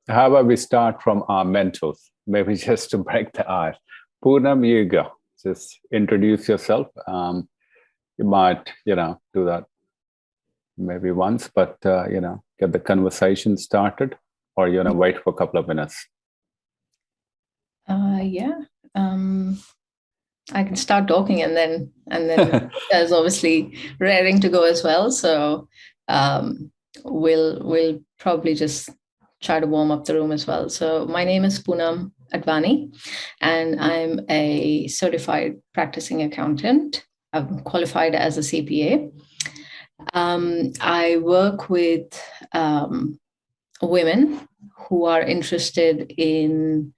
How about we start from our mentors? Maybe just to break the ice. Poonam, you go. Just introduce yourself. You might, do that maybe once, but, get the conversation started, or, wait for a couple of minutes. Yeah. I can start talking and then there's obviously raring to go as well. So we'll probably just try to warm up the room as well. So my name is Poonam Advani, and I'm a certified practicing accountant. I'm qualified as a CPA. I work with women who are interested in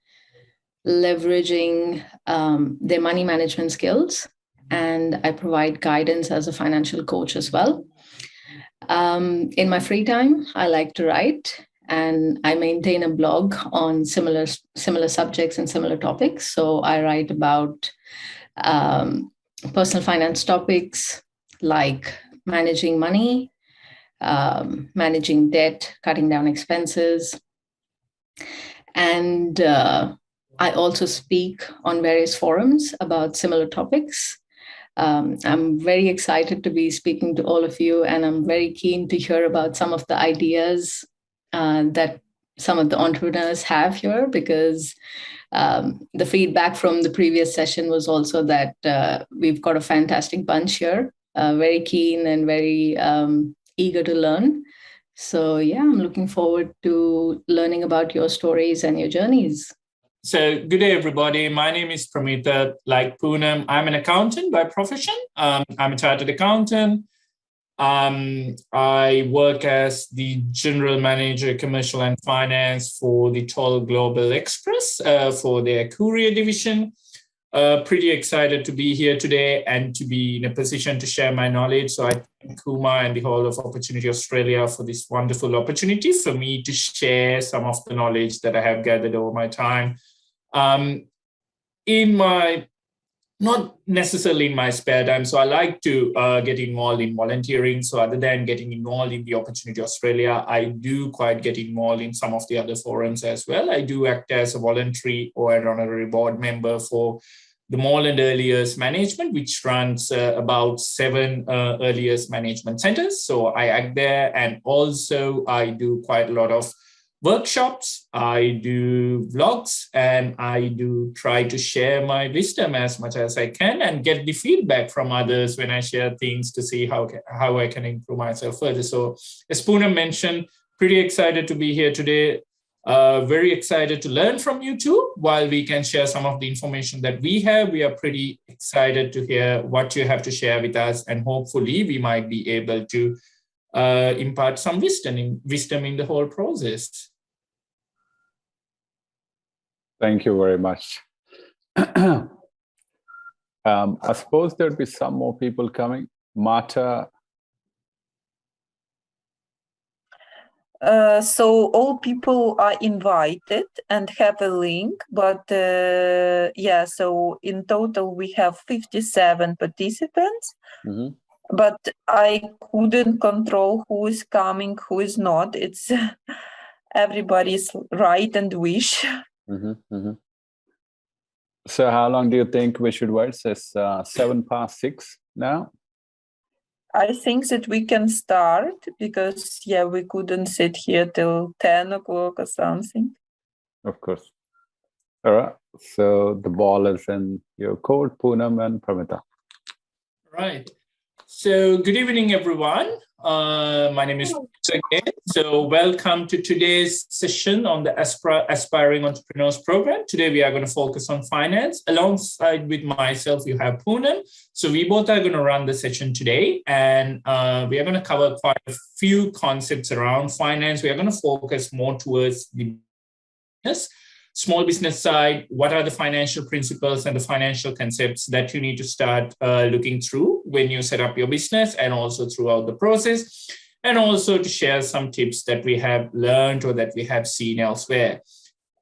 leveraging their money management skills, and I provide guidance as a financial coach as well. In my free time, I like to write, and I maintain a blog on similar subjects and similar topics. So I write about personal finance topics like managing money, managing debt, cutting down expenses, and I also speak on various forums about similar topics. I'm very excited to be speaking to all of you, and I'm very keen to hear about some of the ideas that some of the entrepreneurs have here, because the feedback from the previous session was also that we've got a fantastic bunch here, very keen and very eager to learn. So yeah, I'm looking forward to learning about your stories and your journeys. So good day, everybody. My name is Pramita. Like Poonam, I'm an accountant by profession. I'm a chartered accountant. I work as the general manager, commercial and finance for the Toll Global Express for their courier division. Pretty excited to be here today and to be in a position to share my knowledge. So I thank Kuma and the whole of Opportunity Australia for this wonderful opportunity for me to share some of the knowledge that I have gathered over my time. Not necessarily in my spare time. So I like to get involved in volunteering. So other than getting involved in the Opportunity Australia, I do quite get involved in some of the other forums as well. I do act as a voluntary or an honorary board member for the Moreland Early Years Management, which runs about 7 early years management centers. So I act there, and also I do quite a lot of workshops, I do vlogs, and I do try to share my wisdom as much as I can and get the feedback from others when I share things to see how I can improve myself further. So as Poonam mentioned, pretty excited to be here today. Very excited to learn from you too. While we can share some of the information that we have, we are pretty excited to hear what you have to share with us, and hopefully we might be able to impart some wisdom in the whole process. Thank you very much. I suppose there'll be some more people coming. Marta. So all people are invited and have a link, but yeah, so in total we have 57 participants. Mm-hmm. But I couldn't control who is coming, who is not. It's everybody's right and wish. Mm-hmm, mm-hmm. So how long do you think we should wait? It's 6:07 now. I think that we can start because, yeah, we couldn't sit here till 10 o'clock or something. Of course. All right. So the ball is in your court, Poonam and Pramita. Right. So good evening, everyone. My name is again. So welcome to today's session on the Aspiring Entrepreneurs Program. Today we are going to focus on finance. Alongside with myself, you have Poonam. So we both are going to run the session today, and we are going to cover quite a few concepts around finance. We are going to focus more towards the business, small business side. What are the financial principles and the financial concepts that you need to start looking through when you set up your business, and also throughout the process, and also to share some tips that we have learned or that we have seen elsewhere.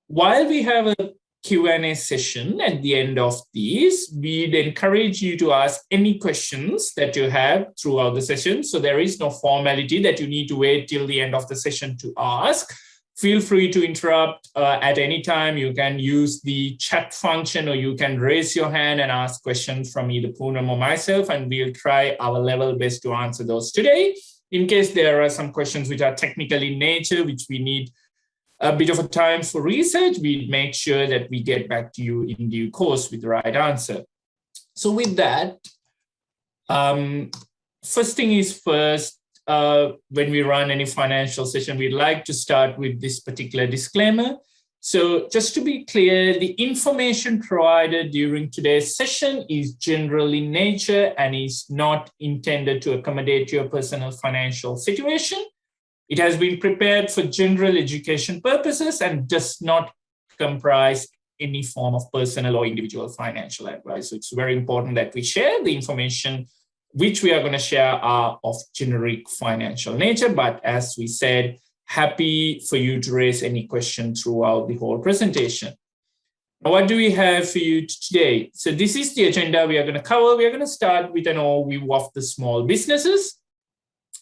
While we have a Q&A session at the end of these, we'd encourage you to ask any questions that you have throughout the session. So there is no formality that you need to wait till the end of the session to ask. Feel free to interrupt at any time. You can use the chat function, or you can raise your hand and ask questions from either Poonam or myself, and we'll try our level best to answer those today. In case there are some questions which are technical in nature, which we need a bit of a time for research, we'll make sure that we get back to you in due course with the right answer. So with that, first thing is first, when we run any financial session, we'd like to start with this particular disclaimer. So just to be clear, the information provided during today's session is general in nature and is not intended to accommodate your personal financial situation. It has been prepared for general education purposes and does not comprise any form of personal or individual financial advice. So it's very important that we share the information which we are going to share are of generic financial nature. But as we said, happy for you to raise any question throughout the whole presentation. Now, what do we have for you today? So this is the agenda we are going to cover. We are going to start with an overview of the small businesses.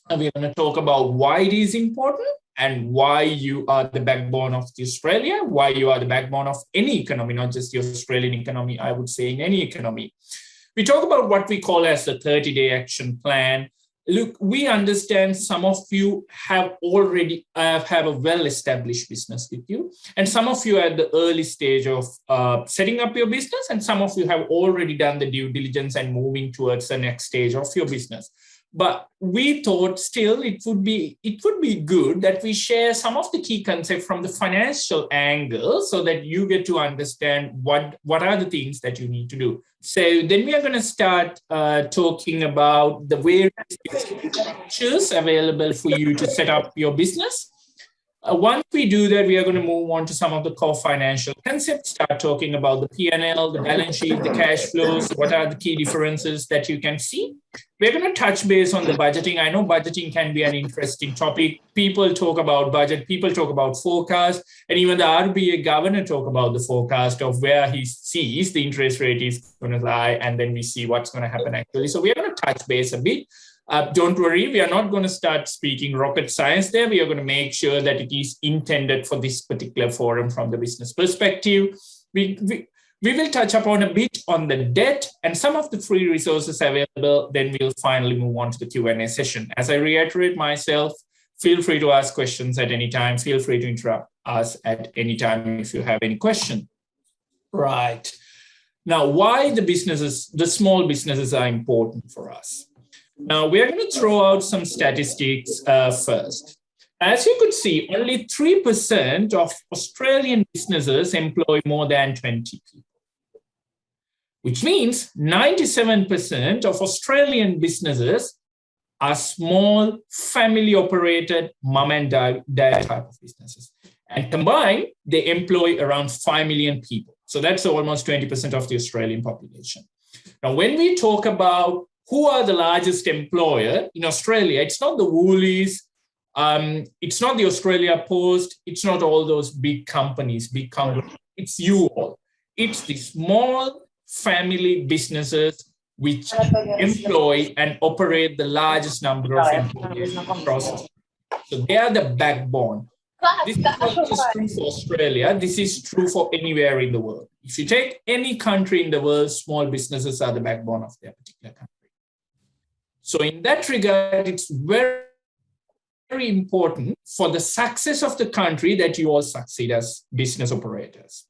And we're going to talk about why it is important and why you are the backbone of Australia, why you are the backbone of any economy, not just the Australian economy, I would say in any economy. We talk about what we call as the 30-day action plan. Look, we understand some of you have already have a well-established business with you, and some of you are at the early stage of setting up your business, and some of you have already done the due diligence and moving towards the next stage of your business. But we thought still it would be good that we share some of the key concepts from the financial angle so that you get to understand what are the things that you need to do. So then we are going to start talking about the various structures available for you to set up your business. Once we do that, we are going to move on to some of the core financial concepts, start talking about the P&L, the balance sheet, the cash flows, what are the key differences that you can see. We're going to touch base on the budgeting. I know budgeting can be an interesting topic. People talk about budget, people talk about forecast, and even the RBA governor talk about the forecast of where he sees the interest rate is going to lie, and then we see what's going to happen actually. So we are going to touch base a bit. Don't worry, we are not going to start speaking rocket science there. We are going to make sure that it is intended for this particular forum from the business perspective. We will touch upon a bit on the debt and some of the free resources available. Then we'll finally move on to the Q&A session. As I reiterate myself, feel free to ask questions at any time. Feel free to interrupt us at any time if you have any question. Right. Now, why the small businesses are important for us? Now, we're going to throw out some statistics first. As you could see, only 3% of Australian businesses employ more than 20 people, which means 97% of Australian businesses are small, family-operated, mum and dad type of businesses. And combined, they employ around 5 million people. So that's almost 20% of the Australian population. Now, when we talk about who are the largest employer in Australia, it's not the Woolies, it's not the Australia Post, it's not all those big companies, it's you all. It's the small family businesses which employ and operate the largest number of employees across. So they are the backbone. This is not just true for Australia, this is true for anywhere in the world. If you take any country in the world, small businesses are the backbone of their particular country. So in that regard, it's very, very important for the success of the country that you all succeed as business operators.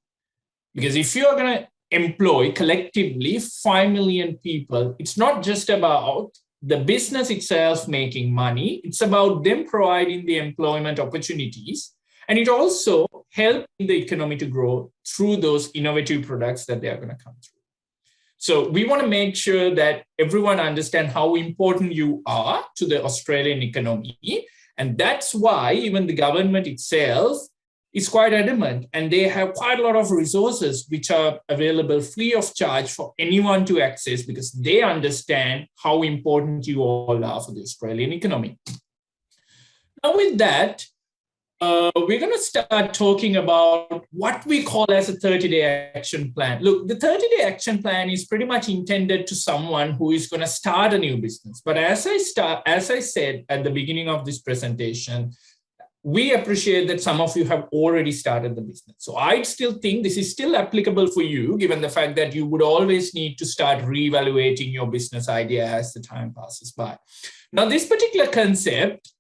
Because if you're going to employ collectively 5 million people, it's not just about the business itself making money, it's about them providing the employment opportunities. And it also helps the economy to grow through those innovative products that they are going to come through. So we want to make sure that everyone understands how important you are to the Australian economy. And that's why even the government itself is quite adamant. And they have quite a lot of resources which are available free of charge for anyone to access because they understand how important you all are for the Australian economy. Now with that, we're going to start talking about what we call as a 30-day action plan. Look, the 30-day action plan is pretty much intended to someone who is going to start a new business. But as I said at the beginning of this presentation, we appreciate that some of you have already started the business. So I still think this is still applicable for you, given the fact that you would always need to start reevaluating your business idea as the time passes by. Now, this particular concept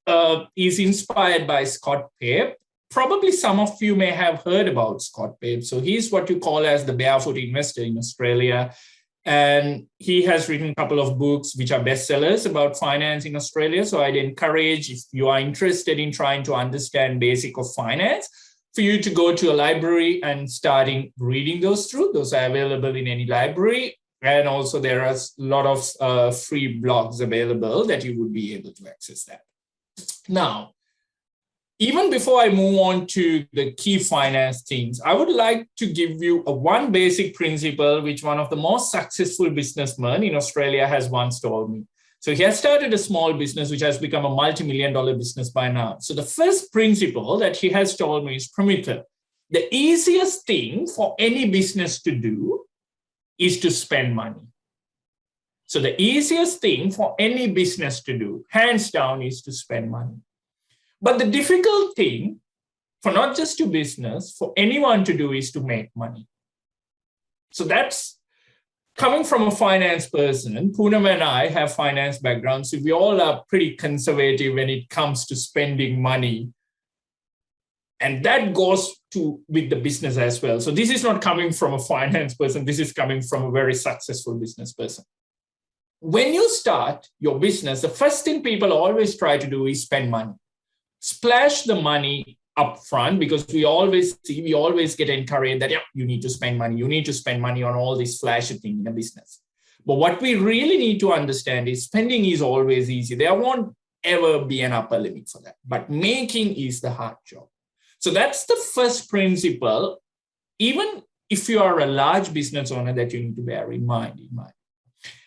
is inspired by Scott Pape. Probably some of you may have heard about Scott Pape. So he's what you call as the barefoot investor in Australia. And he has written a couple of books which are bestsellers about finance in Australia. So I'd encourage, if you are interested in trying to understand basic of finance, for you to go to a library and starting reading those through. Those are available in any library. And also there are a lot of free blogs available that you would be able to access that. Now, even before I move on to the key finance things, I would like to give you one basic principle which one of the most successful businessmen in Australia has once told me. So he has started a small business which has become a multi-million-dollar business by now. So the first principle that he has told me is, Pramita, the easiest thing for any business to do is to spend money. So the easiest thing for any business to do, hands down, is to spend money. But the difficult thing for not just to business, for anyone to do is to make money. So that's coming from a finance person. Poonam and I have finance backgrounds, so we all are pretty conservative when it comes to spending money. And that goes with the business as well. So this is not coming from a finance person. This is coming from a very successful business person. When you start your business, the first thing people always try to do is spend money. Splash the money up front, because we always get encouraged that, yeah, you need to spend money. You need to spend money on all these flashy things in a business. But what we really need to understand is spending is always easy. There won't ever be an upper limit for that. But making is the hard job. So that's the first principle, even if you are a large business owner, that you need to bear in mind.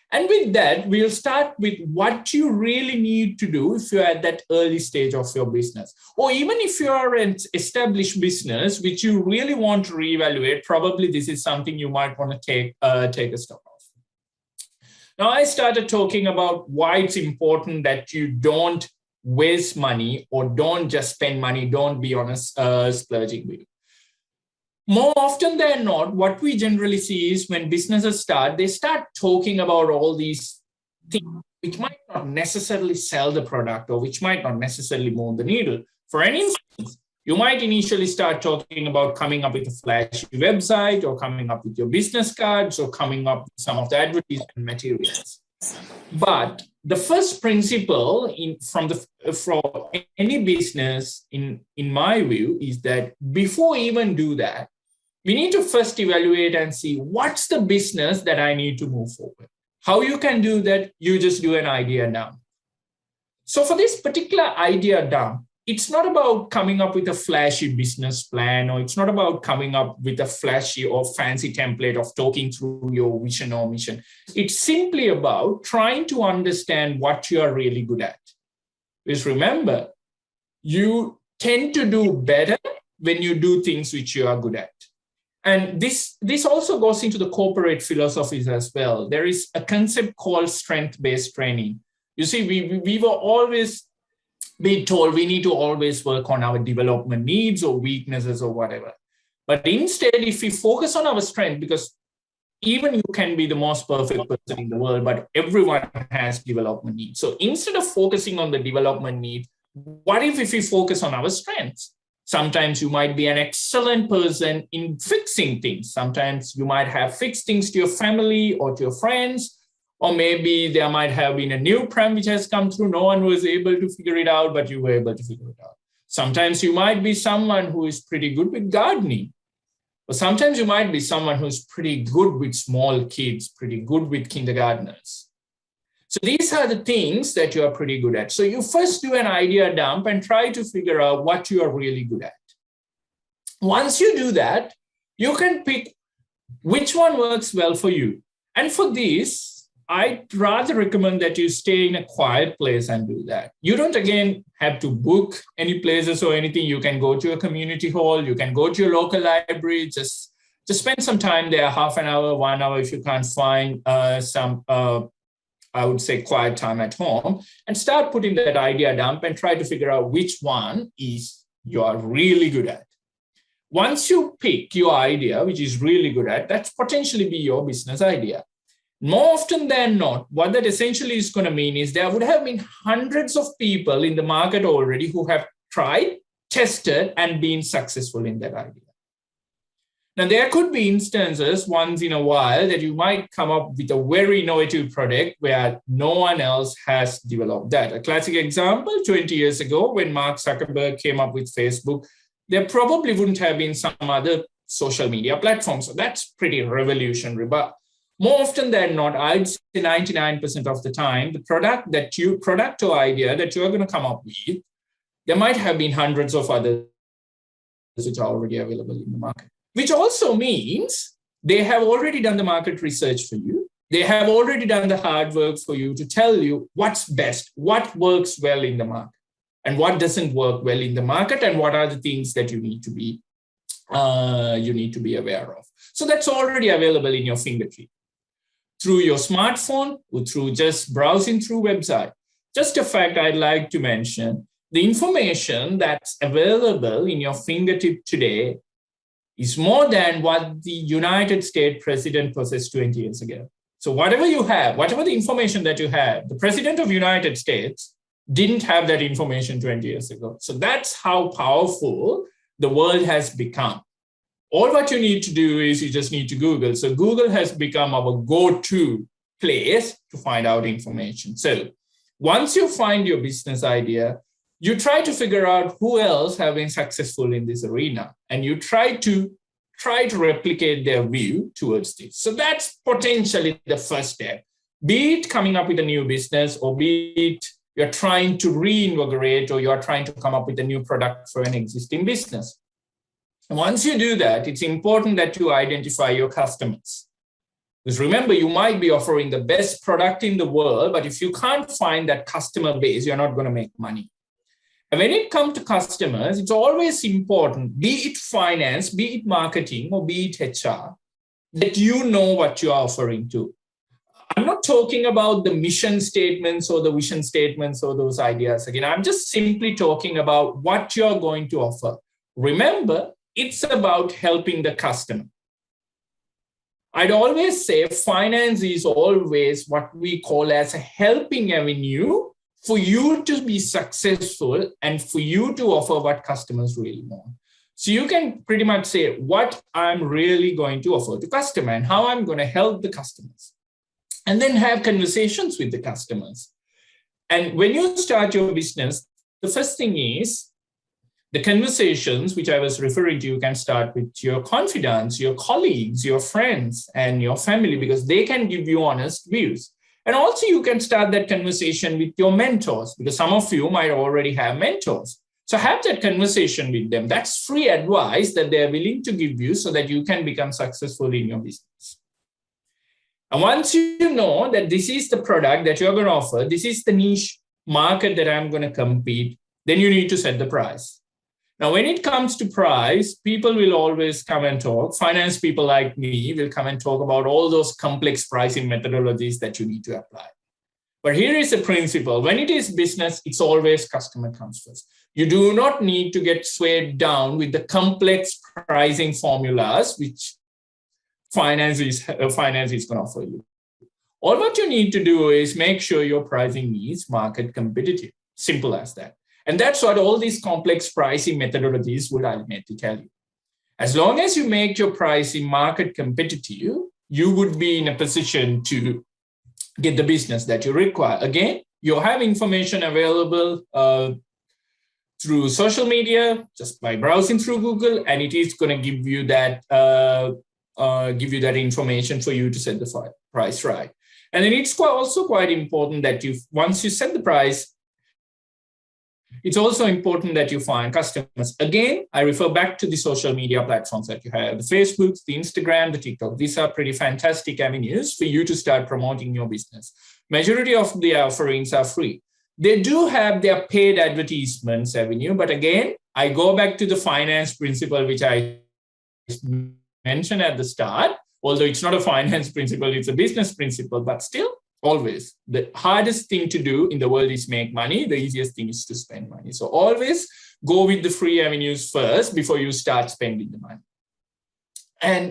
And with that, we'll start with what you really need to do if you're at that early stage of your business. Or even if you are an established business, which you really want to reevaluate, probably this is something you might want to take a stock of. Now, I started talking about why it's important that you don't waste money or don't just spend money, don't be on a splurging wheel. More often than not, what we generally see is when businesses start, they start talking about all these things which might not necessarily sell the product or which might not necessarily move the needle. For an instance, you might initially start talking about coming up with a flashy website or coming up with your business cards or coming up with some of the advertisement materials. But the first principle for any business, in my view, is that before even do that, we need to first evaluate and see what's the business that I need to move forward. How you can do that, you just do an idea dump. So for this particular idea dump, it's not about coming up with a flashy business plan, or it's not about coming up with a flashy or fancy template of talking through your vision or mission. It's simply about trying to understand what you are really good at. Because remember, you tend to do better when you do things which you are good at. And this also goes into the corporate philosophies as well. There is a concept called strength-based training. You see, we were always being told we need to always work on our development needs or weaknesses or whatever. But instead, if we focus on our strength, because even you can be the most perfect person in the world, but everyone has development needs. So instead of focusing on the development need, what if we focus on our strengths? Sometimes you might be an excellent person in fixing things. Sometimes you might have fixed things to your family or to your friends, or maybe there might have been a new pram which has come through. No one was able to figure it out, but you were able to figure it out. Sometimes you might be someone who is pretty good with gardening. Or sometimes you might be someone who's pretty good with small kids, pretty good with kindergartners. So these are the things that you are pretty good at. So you first do an idea dump and try to figure out what you are really good at. Once you do that, you can pick which one works well for you. And for this, I'd rather recommend that you stay in a quiet place and do that. You don't, again, have to book any places or anything. You can go to a community hall. You can go to your local library. Just spend some time there, half an hour, 1 hour, if you can't find I would say, quiet time at home, and start putting that idea dump and try to figure out which one is you are really good at. Once you pick your idea, which is really good at, that's potentially be your business idea. More often than not, what that essentially is going to mean is there would have been hundreds of people in the market already who have tried, tested, and been successful in that idea. Now, there could be instances once in a while that you might come up with a very innovative product where no one else has developed that. A classic example, 20 years ago, when Mark Zuckerberg came up with Facebook, there probably wouldn't have been some other social media platform. So that's pretty revolutionary. But more often than not, I'd say 99% of the time, the product or idea that you're going to come up with, there might have been hundreds of others which are already available in the market. Which also means they have already done the market research for you. They have already done the hard work for you to tell you what's best, what works well in the market, and what doesn't work well in the market, and what are the things that you need to be aware of. So that's already available in your fingertip through your smartphone or through just browsing through website. Just a fact I'd like to mention: the information that's available in your fingertip today is more than what the United States president possessed 20 years ago. So whatever you have, whatever the information that you have, the president of the United States didn't have that information 20 years ago. So that's how powerful the world has become. All what you need to do is you just need to Google. So Google has become our go-to place to find out information. So once you find your business idea, you try to figure out who else have been successful in this arena, and you try to replicate their view towards this. So that's potentially the first step. Be it coming up with a new business, or be it you're trying to reinvigorate, or you're trying to come up with a new product for an existing business. And once you do that, it's important that you identify your customers. Because remember, you might be offering the best product in the world, but if you can't find that customer base, you're not going to make money. And when it comes to customers, it's always important, be it finance, be it marketing, or be it HR, that you know what you're offering to. I'm not talking about the mission statements or the vision statements or those ideas. Again, I'm just simply talking about what you're going to offer. Remember, it's about helping the customer. I'd always say finance is always what we call as a helping avenue for you to be successful and for you to offer what customers really want. So you can pretty much say what I'm really going to offer to customer and how I'm going to help the customers. And then have conversations with the customers. And when you start your business, the first thing is the conversations, which I was referring to, you can start with your confidants, your colleagues, your friends, and your family, because they can give you honest views. And also you can start that conversation with your mentors, because some of you might already have mentors. So have that conversation with them. That's free advice that they're willing to give you so that you can become successful in your business. And once you know that this is the product that you're going to offer, this is the niche market that I'm going to compete, then you need to set the price. Now, when it comes to price, people will always come and talk. Finance people like me will come and talk about all those complex pricing methodologies that you need to apply. But here is the principle. When it is business, it's always customer comes first. You do not need to get swayed down with the complex pricing formulas, which finance is going to offer you. All what you need to do is make sure your pricing is market competitive. Simple as that. And that's what all these complex pricing methodologies would ultimately tell you. As long as you make your pricing market competitive, you would be in a position to get the business that you require. Again, you have information available through social media, just by browsing through Google, and it is going to give you that information for you to set the price right. And then it's also quite important that once you set the price, it's also important that you find customers. Again, I refer back to the social media platforms that you have, the Facebook, the Instagram, the TikTok. These are pretty fantastic avenues for you to start promoting your business. Majority of the offerings are free. They do have their paid advertisements avenue, but again, I go back to the finance principle, which I mentioned at the start. Although it's not a finance principle, it's a business principle, but still, Always. The hardest thing to do in the world is make money. The easiest thing is to spend money. So always go with the free avenues first before you start spending the money. And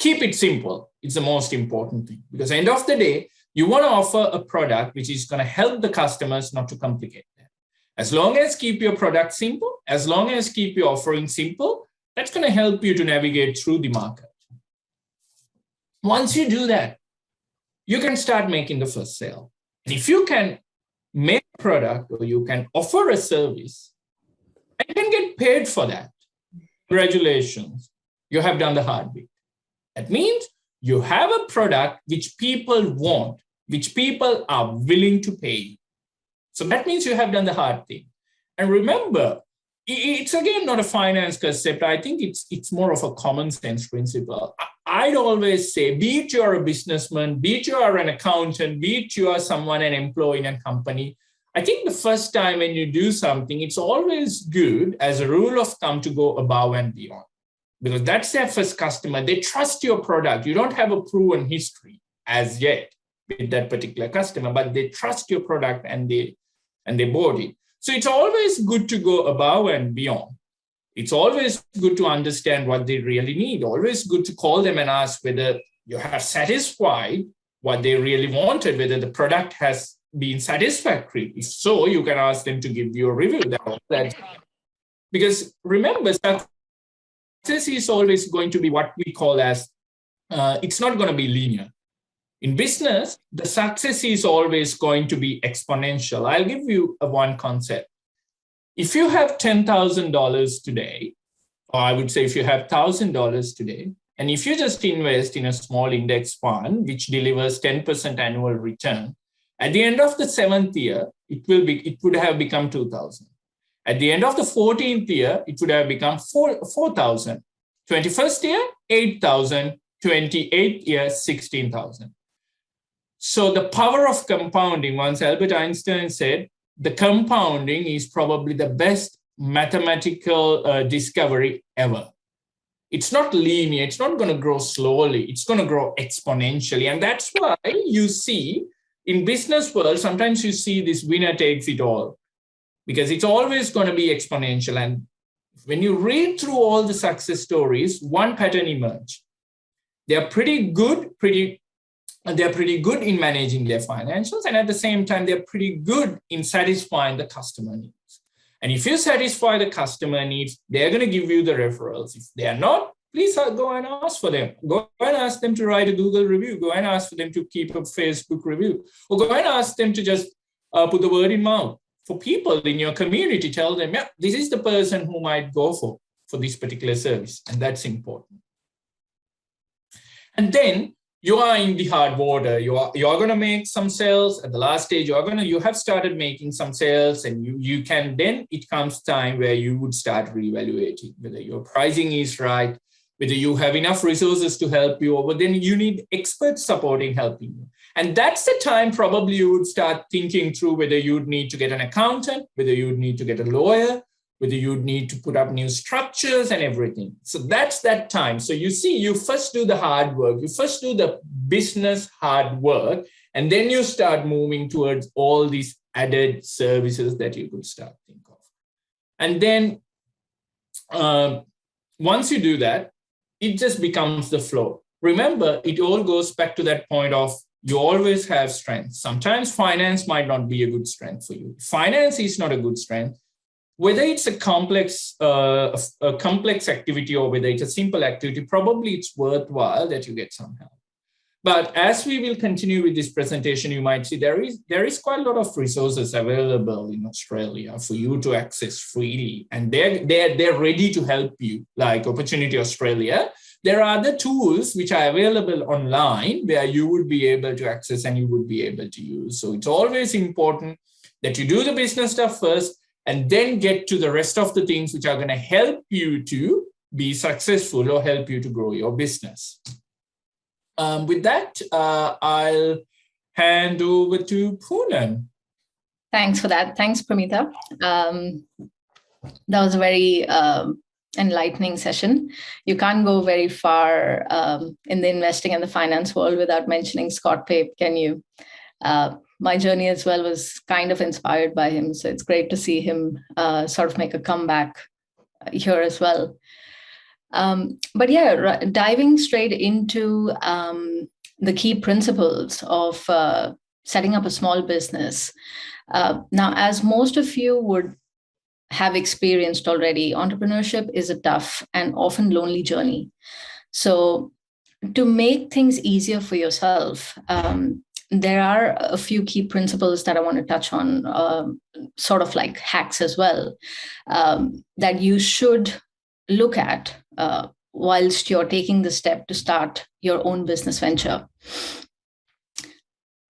keep it simple. It's the most important thing, because at the end of the day, you want to offer a product which is going to help the customers, not to complicate them. As long as keep your product simple, as long as keep your offering simple, that's going to help you to navigate through the market. Once you do that, you can start making the first sale. And if you can make a product or you can offer a service and can get paid for that, congratulations, you have done the hard bit. That means you have a product which people want, which people are willing to pay. So that means you have done the hard thing. And remember, it's again not a finance concept. I think it's more of a common sense principle. I'd always say, be it you're a businessman, be it you are an accountant, be it you are someone, an employee in a company, I think the first time when you do something, it's always good as a rule of thumb to go above and beyond. Because that's their first customer. They trust your product. You don't have a proven history as yet with that particular customer, but they trust your product and they bought it. So it's always good to go above and beyond. It's always good to understand what they really need. Always good to call them and ask whether you have satisfied what they really wanted, whether the product has been satisfactory. If so, you can ask them to give you a review. Because remember, success is always going to be what we call as, it's not going to be linear. In business, the success is always going to be exponential. I'll give you one concept. If you have $10,000 today, or I would say if you have $1,000 today, and if you just invest in a small index fund, which delivers 10% annual return, at the end of the 7th year, it would have become 2,000. At the end of the 14th year, it would have become 4,000. 21st year, 8,000. 28th year, 16,000. So the power of compounding, once Albert Einstein said, the compounding is probably the best mathematical discovery ever. It's not linear. It's not going to grow slowly. It's going to grow exponentially. And that's why you see in business world, sometimes you see this winner takes it all, because it's always going to be exponential. And when you read through all the success stories, one pattern emerges. They're pretty good in managing their financials, and at the same time, they're pretty good in satisfying the customer needs. And if you satisfy the customer needs, they're going to give you the referrals. If they are not, please go and ask for them. Go and ask them to write a Google review. Go and ask for them to keep a Facebook review. Or go and ask them to just put the word in mouth. For people in your community, tell them, yeah, this is the person who might go for this particular service. And that's important. And then you are in the hard water. You are going to make some sales. At the last stage, you have started making some sales, and you can, then it comes time where you would start reevaluating whether your pricing is right, whether you have enough resources to help you, or then you need experts supporting, helping you. And that's the time probably you would start thinking through whether you'd need to get an accountant, whether you'd need to get a lawyer, whether you'd need to put up new structures and everything. So that's that time. So you see, you first do the hard work. You first do the business hard work, and then you start moving towards all these added services that you could start think of. And then once you do that, it just becomes the flow. Remember, it all goes back to that point of you always have strengths. Sometimes finance might not be a good strength for you. Finance is not a good strength. Whether it's a complex activity or whether it's a simple activity, probably it's worthwhile that you get some help. But as we will continue with this presentation, you might see there is quite a lot of resources available in Australia for you to access freely, and they're ready to help you, like Opportunity Australia. There are other tools which are available online where you would be able to access and you would be able to use. So it's always important that you do the business stuff first, and then get to the rest of the things which are going to help you to be successful or help you to grow your business. With that, I'll hand over to Poonam. Thanks for that. Thanks, Pramitha. That was a very enlightening session. You can't go very far in the investing and the finance world without mentioning Scott Pape, can you? My journey as well was kind of inspired by him. So it's great to see him sort of make a comeback here as well. But yeah, diving straight into the key principles of setting up a small business. Now, as most of you would have experienced already, entrepreneurship is a tough and often lonely journey. So to make things easier for yourself, there are a few key principles that I want to touch on, sort of like hacks as well, that you should look at whilst you're taking the step to start your own business venture.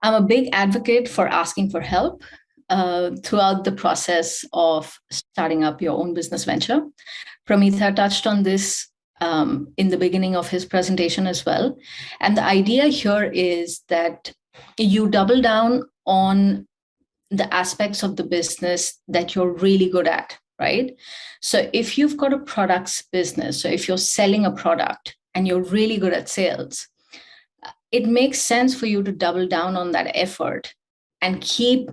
I'm a big advocate for asking for help throughout the process of starting up your own business venture. Prameetha touched on this in the beginning of his presentation as well. And the idea here is that you double down on the aspects of the business that you're really good at, right? So if you've got a products business, so if you're selling a product and you're really good at sales, it makes sense for you to double down on that effort and keep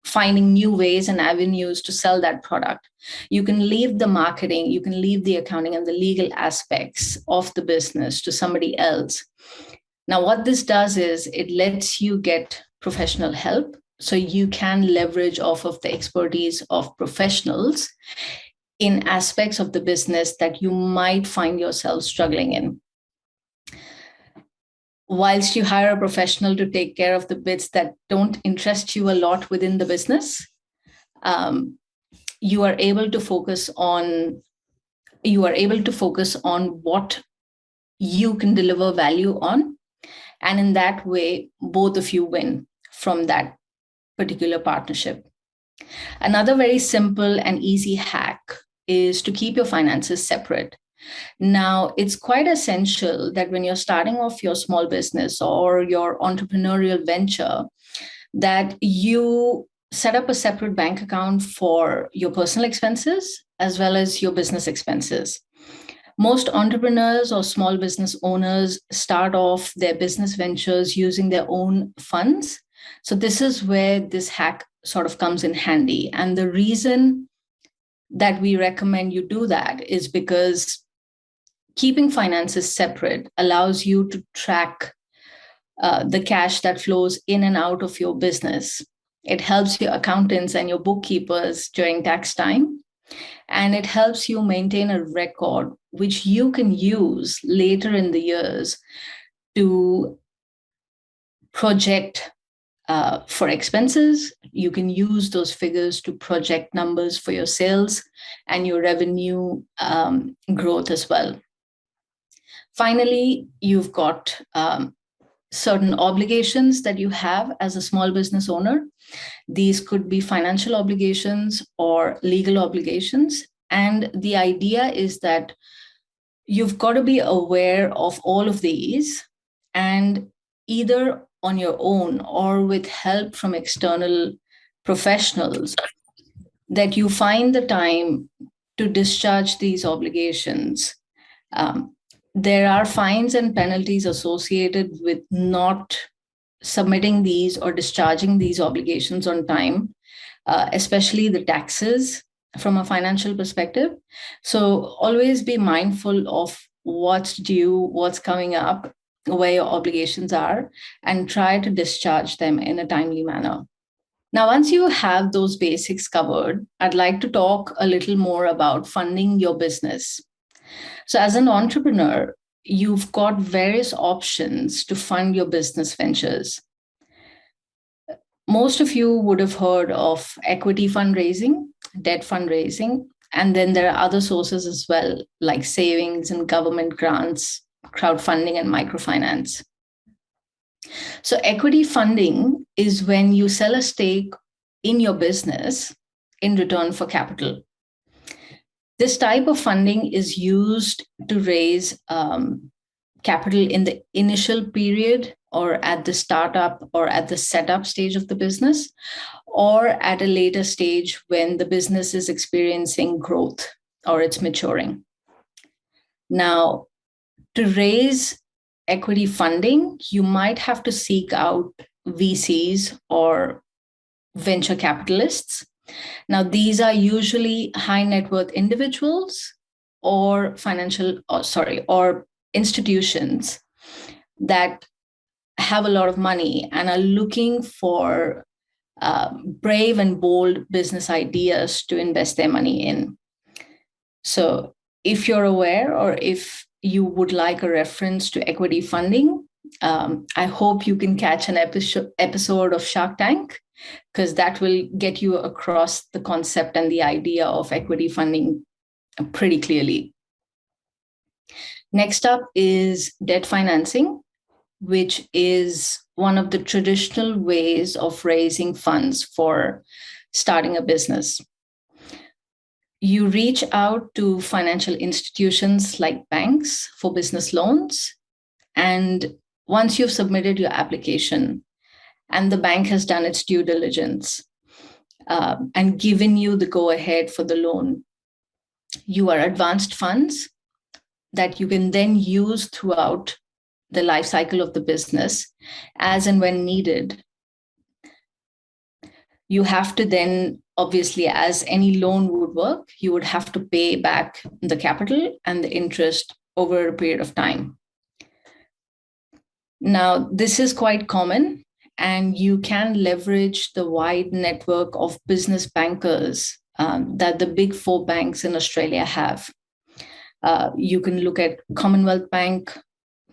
finding new ways and avenues to sell that product. You can leave the marketing, you can leave the accounting and the legal aspects of the business to somebody else. Now, what this does is it lets you get professional help, so you can leverage off of the expertise of professionals in aspects of the business that you might find yourself struggling in. Whilst you hire a professional to take care of the bits that don't interest you a lot within the business, you are able to focus on what you can deliver value on. And in that way, both of you win from that particular partnership. Another very simple and easy hack is to keep your finances separate. Now, it's quite essential that when you're starting off your small business or your entrepreneurial venture, that you set up a separate bank account for your personal expenses as well as your business expenses. Most entrepreneurs or small business owners start off their business ventures using their own funds. So this is where this hack sort of comes in handy. And the reason that we recommend you do that is because keeping finances separate allows you to track the cash that flows in and out of your business. It helps your accountants and your bookkeepers during tax time. And it helps you maintain a record which you can use later in the years to project for expenses. You can use those figures to project numbers for your sales and your revenue growth as well. Finally, you've got certain obligations that you have as a small business owner. These could be financial obligations or legal obligations. And the idea is that you've got to be aware of all of these, and either on your own or with help from external professionals, that you find the time to discharge these obligations. There are fines and penalties associated with not submitting these or discharging these obligations on time, especially the taxes from a financial perspective. So always be mindful of what's due, what's coming up, where your obligations are, and try to discharge them in a timely manner. Now, once you have those basics covered, I'd like to talk a little more about funding your business. So as an entrepreneur, you've got various options to fund your business ventures. Most of you would have heard of equity fundraising, debt fundraising, and then there are other sources as well, like savings and government grants, crowdfunding, and microfinance. So equity funding is when you sell a stake in your business in return for capital. This type of funding is used to raise capital in the initial period, or at the startup or at the setup stage of the business, or at a later stage when the business is experiencing growth or it's maturing. Now, to raise equity funding, you might have to seek out VCs or venture capitalists. Now, these are usually high net worth individuals or or institutions that have a lot of money and are looking for brave and bold business ideas to invest their money in. So if you're aware, or if you would like a reference to equity funding, I hope you can catch an episode of Shark Tank, because that will get you across the concept and the idea of equity funding pretty clearly. Next up is debt financing, which is one of the traditional ways of raising funds for starting a business. You reach out to financial institutions like banks for business loans. And once you've submitted your application and the bank has done its due diligence and given you the go-ahead for the loan, you are advanced funds that you can then use throughout the life cycle of the business as and when needed. You have to then, obviously, as any loan would work, you would have to pay back the capital and the interest over a period of time. Now, this is quite common, and you can leverage the wide network of business bankers that the big four banks in Australia have. You can look at Commonwealth Bank,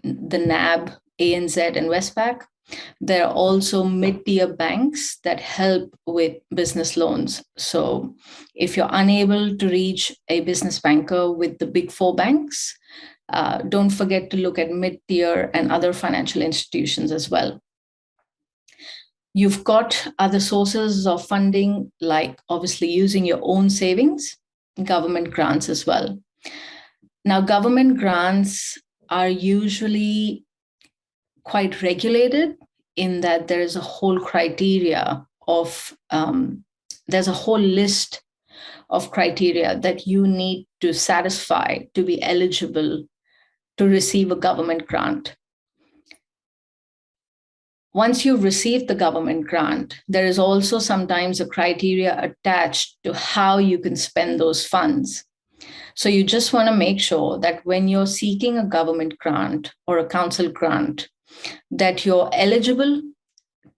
the NAB, ANZ, and Westpac. There are also mid-tier banks that help with business loans. So if you're unable to reach a business banker with the big four banks, don't forget to look at mid-tier and other financial institutions as well. You've got other sources of funding, like obviously using your own savings, government grants as well. Now, government grants are usually quite regulated in that there is a whole criteria of, there's a whole list of criteria that you need to satisfy to be eligible to receive a government grant. Once you've received the government grant, there is also sometimes a criteria attached to how you can spend those funds. So you just want to make sure that when you're seeking a government grant or a council grant, that you're eligible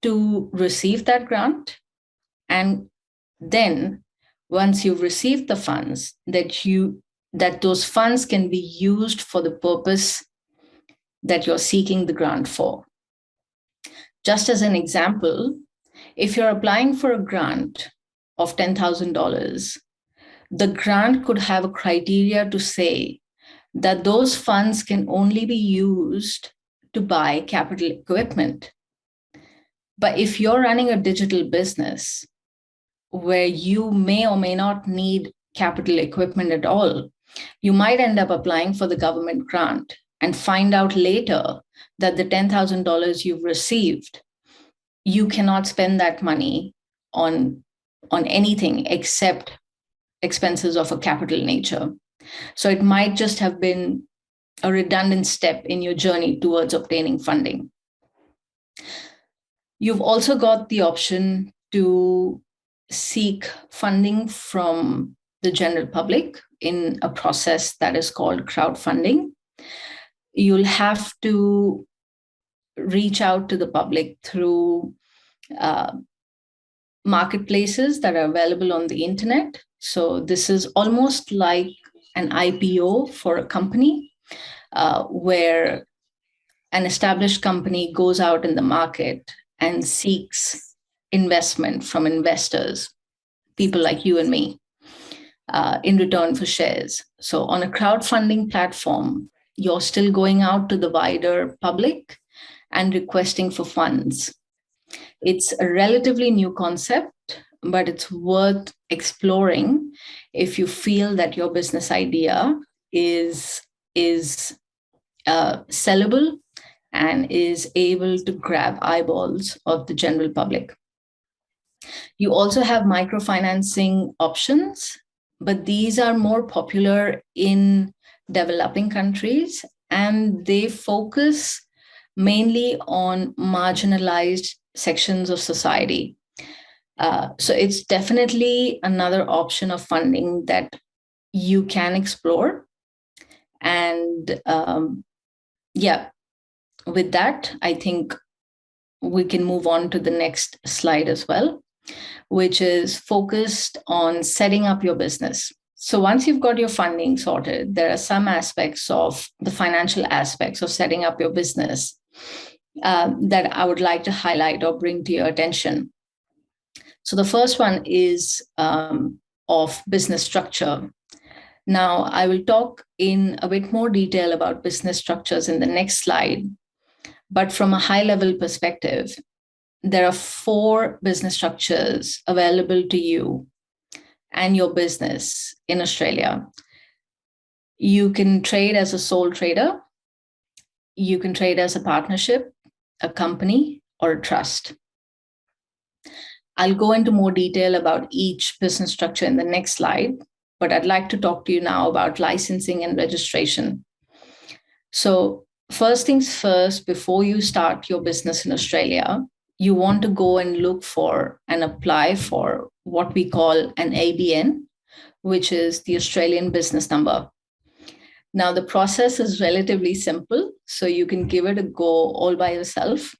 to receive that grant. And then once you've received the funds, that those funds can be used for the purpose that you're seeking the grant for. Just as an example, if you're applying for a grant of $10,000, the grant could have a criteria to say that those funds can only be used to buy capital equipment. But if you're running a digital business where you may or may not need capital equipment at all, you might end up applying for the government grant and find out later that the $10,000 you've received, you cannot spend that money on anything except expenses of a capital nature. So it might just have been a redundant step in your journey towards obtaining funding. You've also got the option to seek funding from the general public in a process that is called crowdfunding. You'll have to reach out to the public through marketplaces that are available on the internet. So this is almost like an IPO for a company, where an established company goes out in the market and seeks investment from investors, people like you and me, in return for shares. So on a crowdfunding platform, you're still going out to the wider public and requesting for funds. It's a relatively new concept, but it's worth exploring if you feel that your business idea is sellable and is able to grab eyeballs of the general public. You also have microfinancing options, but these are more popular in developing countries, and they focus mainly on marginalized sections of society. So it's definitely another option of funding that you can explore. And with that, I think we can move on to the next slide as well, which is focused on setting up your business. So once you've got your funding sorted, there are some aspects of the financial aspects of setting up your business that I would like to highlight or bring to your attention. So the first one is of business structure. Now, I will talk in a bit more detail about business structures in the next slide. But from a high-level perspective, there are 4 business structures available to you and your business in Australia. You can trade as a sole trader. You can trade as a partnership, a company, or a trust. I'll go into more detail about each business structure in the next slide, but I'd like to talk to you now about licensing and registration. So first things first, before you start your business in Australia, you want to go and look for and apply for what we call an ABN, which is the Australian Business Number. Now, the process is relatively simple, so you can give it a go all by yourself.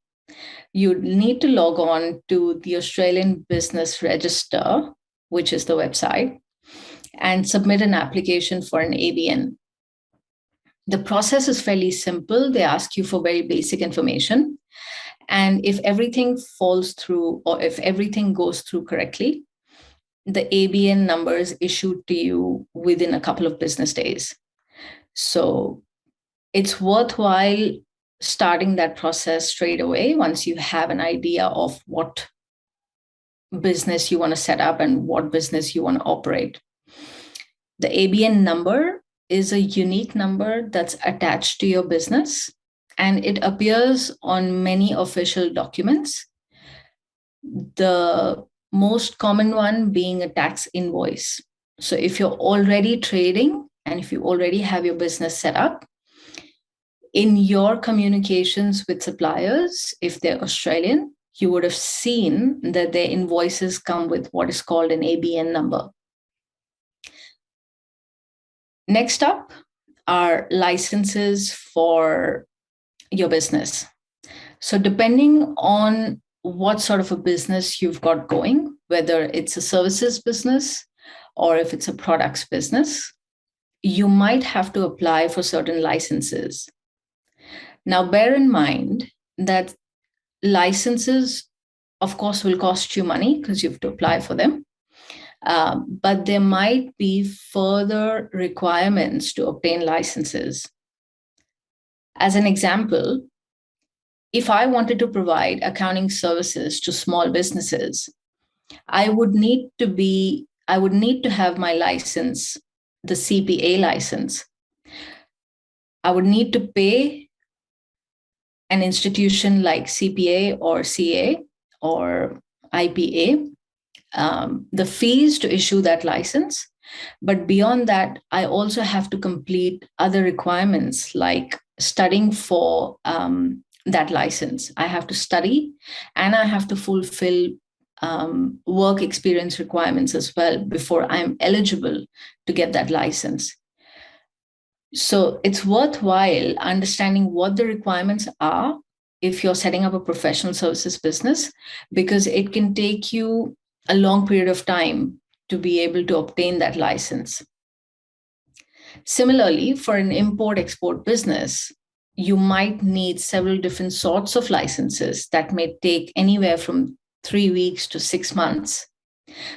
You need to log on to the Australian Business Register, which is the website, and submit an application for an ABN. The process is fairly simple. They ask you for very basic information. And if everything falls through, or if everything goes through correctly, the ABN number is issued to you within a couple of business days. So it's worthwhile starting that process straight away once you have an idea of what business you want to set up and what business you want to operate. The ABN number is a unique number that's attached to your business, and it appears on many official documents. The most common one being a tax invoice. So if you're already trading and if you already have your business set up, in your communications with suppliers, if they're Australian, you would have seen that their invoices come with what is called an ABN number. Next up are licenses for your business. So depending on what sort of a business you've got going, whether it's a services business or if it's a products business, you might have to apply for certain licenses. Now, bear in mind that licenses, of course, will cost you money because you have to apply for them. But there might be further requirements to obtain licenses. As an example, if I wanted to provide accounting services to small businesses, I would need to have my license, the CPA license. I would need to pay an institution like CPA or CA or IPA the fees to issue that license. But beyond that, I also have to complete other requirements like studying for that license. I have to study and I have to fulfill work experience requirements as well before I'm eligible to get that license. So it's worthwhile understanding what the requirements are if you're setting up a professional services business, because it can take you a long period of time to be able to obtain that license. Similarly, for an import-export business, you might need several different sorts of licenses that may take anywhere from 3 weeks to 6 months.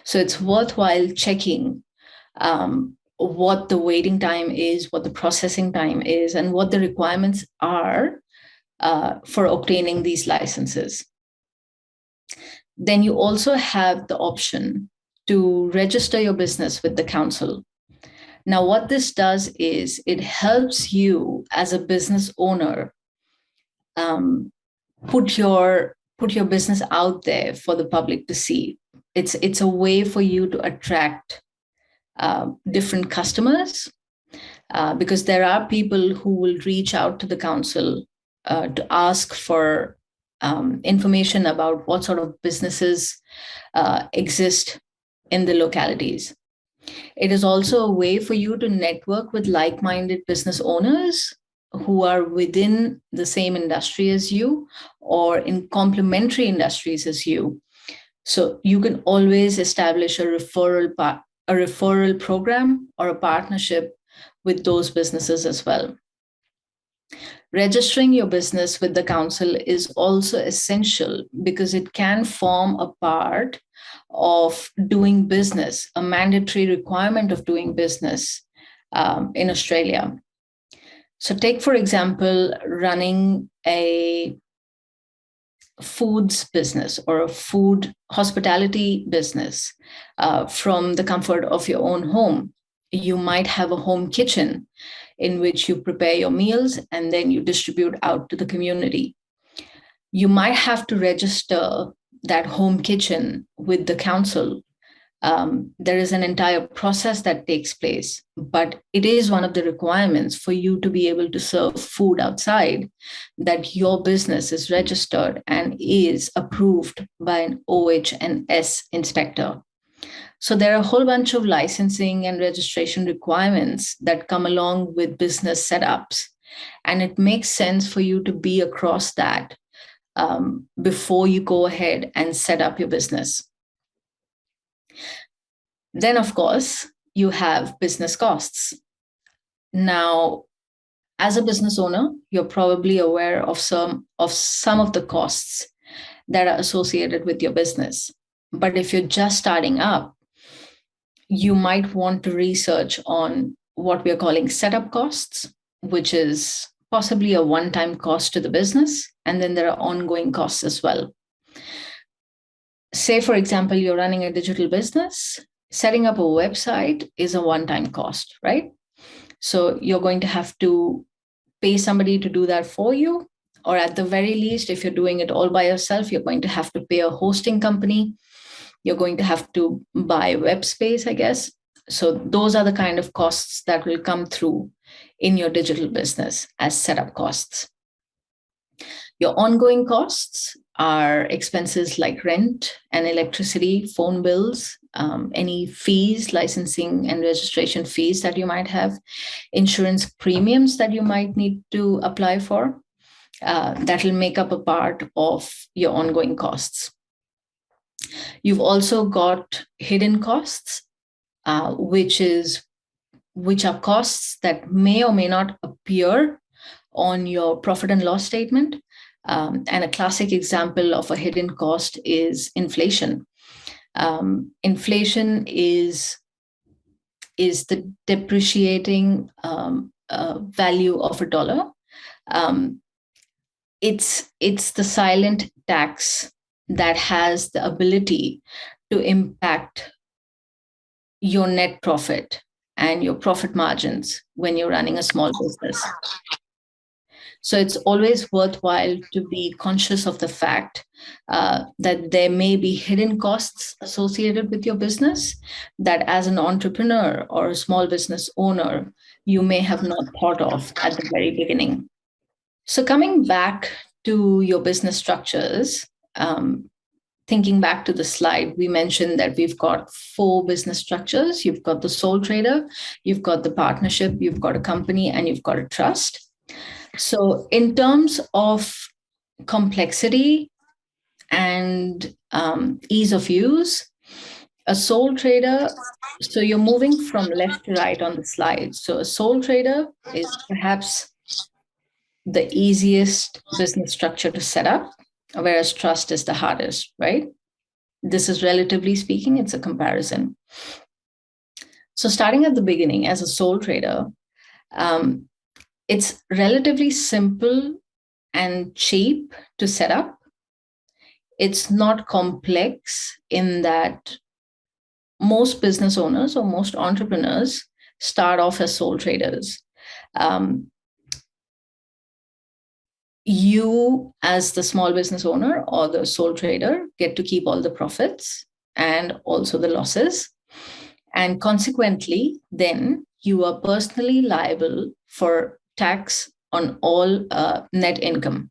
So it's worthwhile checking what the waiting time is, what the processing time is, and what the requirements are for obtaining these licenses. Then you also have the option to register your business with the council. Now, what this does is it helps you as a business owner put your business out there for the public to see. It's a way for you to attract different customers because there are people who will reach out to the council to ask for information about what sort of businesses exist in the localities. It is also a way for you to network with like-minded business owners who are within the same industry as you or in complementary industries as you. So you can always establish a referral program or a partnership with those businesses as well. Registering your business with the council is also essential because it can form a part of doing business, a mandatory requirement of doing business in Australia. So take, for example, running a foods business or a food hospitality business from the comfort of your own home. You might have a home kitchen in which you prepare your meals and then you distribute out to the community. You might have to register that home kitchen with the council. There is an entire process that takes place, but it is one of the requirements for you to be able to serve food outside that your business is registered and is approved by an OH&S inspector. So there are a whole bunch of licensing and registration requirements that come along with business setups, and it makes sense for you to be across that before you go ahead and set up your business. Then, of course, you have business costs. Now, as a business owner, you're probably aware of some of the costs that are associated with your business. But if you're just starting up, you might want to research on what we are calling setup costs, which is possibly a one-time cost to the business. And then there are ongoing costs as well. Say, for example, you're running a digital business. Setting up a website is a one-time cost, right? So you're going to have to pay somebody to do that for you, or at the very least, if you're doing it all by yourself, you're going to have to pay a hosting company. You're going to have to buy web space, I guess. So those are the kind of costs that will come through in your digital business as setup costs. Your ongoing costs are expenses like rent and electricity, phone bills, any fees, licensing and registration fees that you might have, insurance premiums that you might need to apply for, that will make up a part of your ongoing costs. You've also got hidden costs, which are costs that may or may not appear on your profit and loss statement. And a classic example of a hidden cost is inflation. Inflation is the depreciating value of a dollar. It's the silent tax that has the ability to impact your net profit and your profit margins when you're running a small business. So it's always worthwhile to be conscious of the fact that there may be hidden costs associated with your business that as an entrepreneur or a small business owner, you may have not thought of at the very beginning. So coming back to your business structures, thinking back to the slide, we mentioned that we've got 4 business structures. You've got the sole trader, you've got the partnership, you've got a company, and you've got a trust. So in terms of complexity and ease of use, a sole trader, so you're moving from left to right on the slide. So a sole trader is perhaps the easiest business structure to set up, whereas trust is the hardest, right? This is relatively speaking, it's a comparison. So starting at the beginning as a sole trader, it's relatively simple and cheap to set up. It's not complex in that most business owners or most entrepreneurs start off as sole traders. You, as the small business owner or the sole trader, get to keep all the profits and also the losses. And consequently, then you are personally liable for tax on all net income.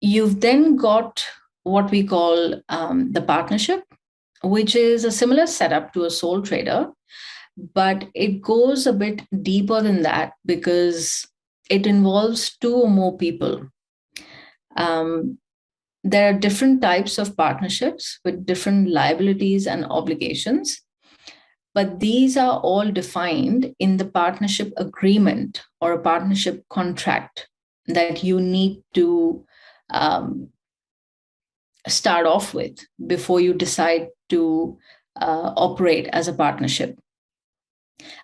You've then got what we call the partnership, which is a similar setup to a sole trader, but it goes a bit deeper than that because it involves two or more people. There are different types of partnerships with different liabilities and obligations, but these are all defined in the partnership agreement or a partnership contract that you need to start off with before you decide to operate as a partnership.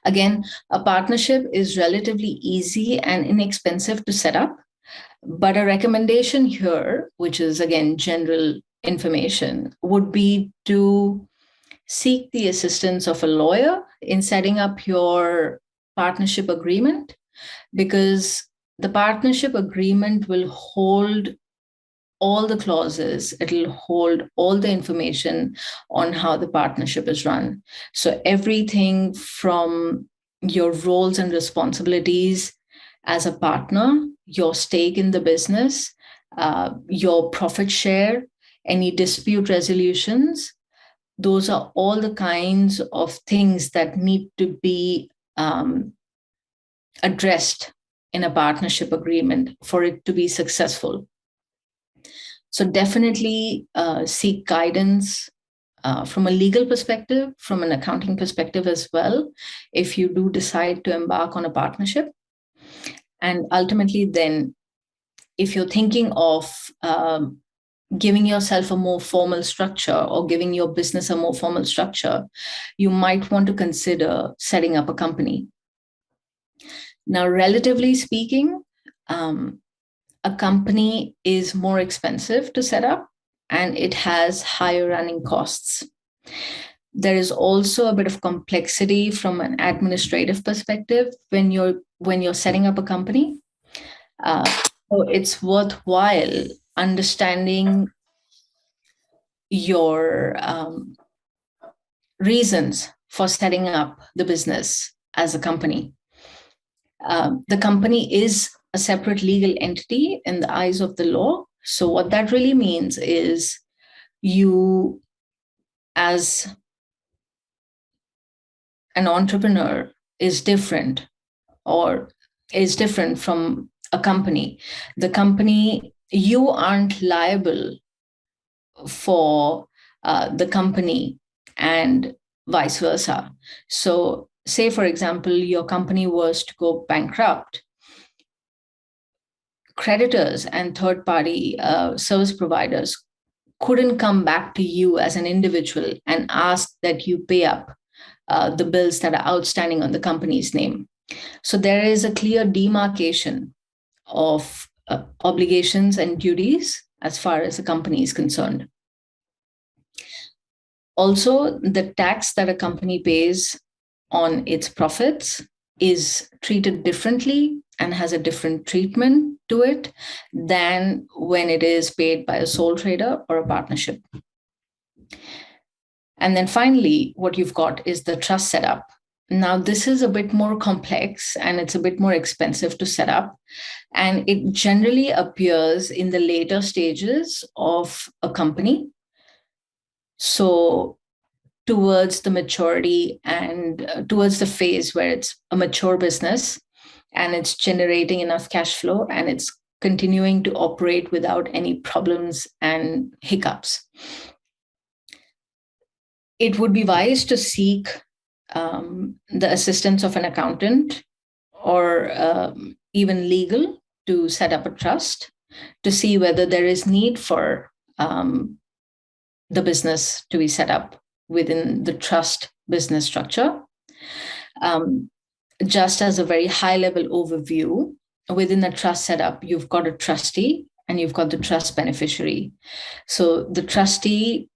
Again, a partnership is relatively easy and inexpensive to set up, but a recommendation here, which is again general information, would be to seek the assistance of a lawyer in setting up your partnership agreement, because the partnership agreement will hold all the clauses, it'll hold all the information on how the partnership is run. So everything from your roles and responsibilities as a partner, your stake in the business, your profit share, any dispute resolutions, those are all the kinds of things that need to be addressed in a partnership agreement for it to be successful. So definitely seek guidance from a legal perspective, from an accounting perspective as well, if you do decide to embark on a partnership. And ultimately then, if you're thinking of giving yourself a more formal structure or giving your business a more formal structure, you might want to consider setting up a company. Now, relatively speaking, a company is more expensive to set up and it has higher running costs. There is also a bit of complexity from an administrative perspective when you're setting up a company. So it's worthwhile understanding your reasons for setting up the business as a company. The company is a separate legal entity in the eyes of the law. So what that really means is you, as an entrepreneur, is different from a company. The company, you aren't liable for the company and vice versa. So say, for example, your company was to go bankrupt. Creditors and third-party service providers couldn't come back to you as an individual and ask that you pay up the bills that are outstanding on the company's name. So there is a clear demarcation of obligations and duties as far as the company is concerned. Also, the tax that a company pays on its profits is treated differently and has a different treatment to it than when it is paid by a sole trader or a partnership. And then finally, what you've got is the trust setup. Now, this is a bit more complex and it's a bit more expensive to set up. And it generally appears in the later stages of a company. So towards the maturity and towards the phase where it's a mature business and it's generating enough cash flow and it's continuing to operate without any problems and hiccups. It would be wise to seek the assistance of an accountant or even legal to set up a trust to see whether there is need for the business to be set up within the trust business structure. Just as a very high level overview, within the trust setup, you've got a trustee and you've got the trust beneficiary. So the trustee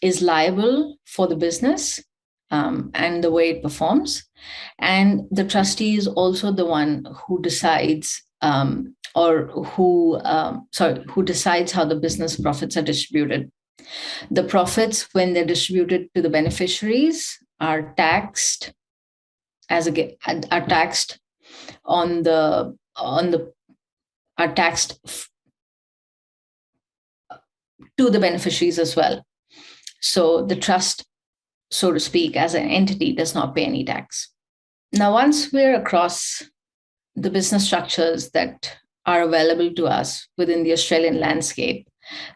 is liable for the business and the way it performs. And the trustee is also the one who decides who decides how the business profits are distributed. The profits, when they're distributed to the beneficiaries, are taxed to the beneficiaries as well. So the trust, so to speak, as an entity does not pay any tax. Now, once we're across the business structures that are available to us within the Australian landscape,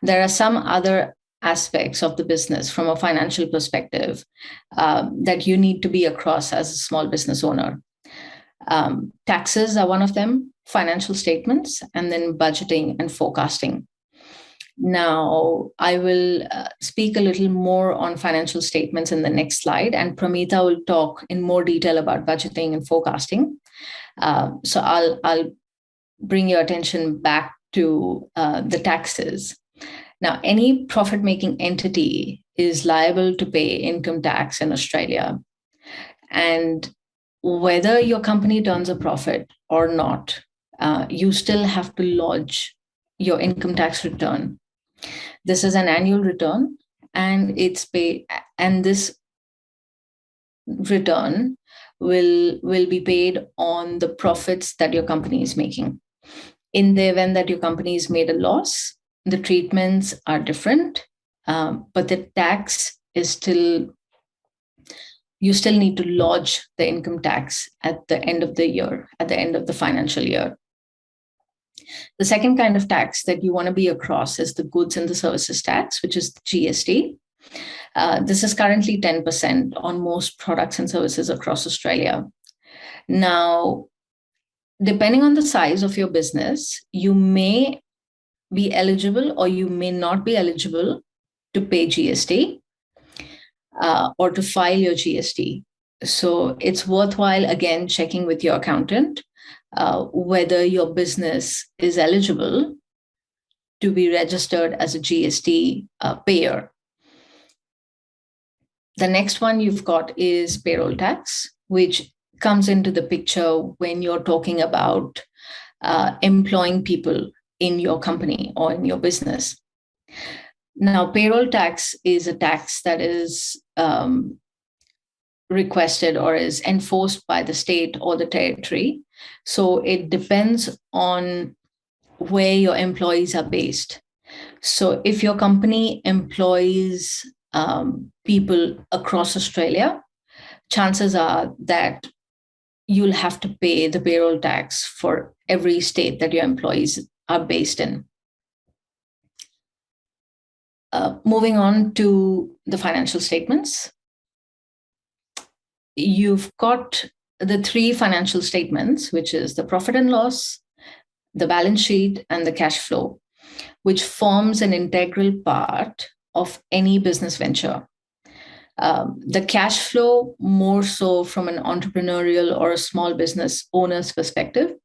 there are some other aspects of the business from a financial perspective that you need to be across as a small business owner. Taxes are one of them, financial statements, and then budgeting and forecasting. Now, I will speak a little more on financial statements in the next slide, and Pramita will talk in more detail about budgeting and forecasting. So I'll bring your attention back to the taxes. Now, any profit-making entity is liable to pay income tax in Australia. And whether your company turns a profit or not, you still have to lodge your income tax return. This is an annual return, and it's paid, and this return will be paid on the profits that your company is making. In the event that your company has made a loss, the treatments are different, but the tax is still, you still need to lodge the income tax at the end of the year, at the end of the financial year. The second kind of tax that you want to be across is the goods and the services tax, which is the GST. This is currently 10% on most products and services across Australia. Now, depending on the size of your business, you may be eligible or you may not be eligible to pay GST or to file your GST. So it's worthwhile, again, checking with your accountant whether your business is eligible to be registered as a GST payer. The next one you've got is payroll tax, which comes into the picture when you're talking about employing people in your company or in your business. Now, payroll tax is a tax that is requested or is enforced by the state or the territory. So it depends on where your employees are based. So if your company employs people across Australia, chances are that you'll have to pay the payroll tax for every state that your employees are based in. Moving on to the financial statements. You've got the three financial statements, which is the profit and loss, the balance sheet, and the cash flow, which forms an integral part of any business venture. The cash flow more so from an entrepreneurial or a small business owner's perspective,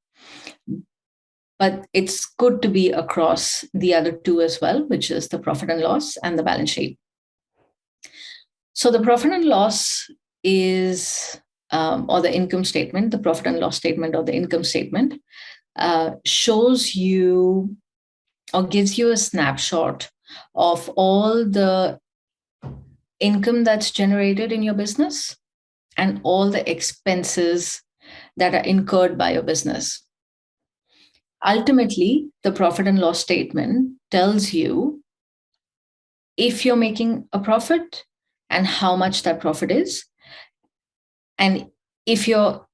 but it's good to be across the other two as well, which is the profit and loss and the balance sheet. So the profit and loss is, or the income statement, the profit and loss statement or the income statement shows you or gives you a snapshot of all the income that's generated in your business and all the expenses that are incurred by your business. Ultimately, the profit and loss statement tells you if you're making a profit and how much that profit is. And if you're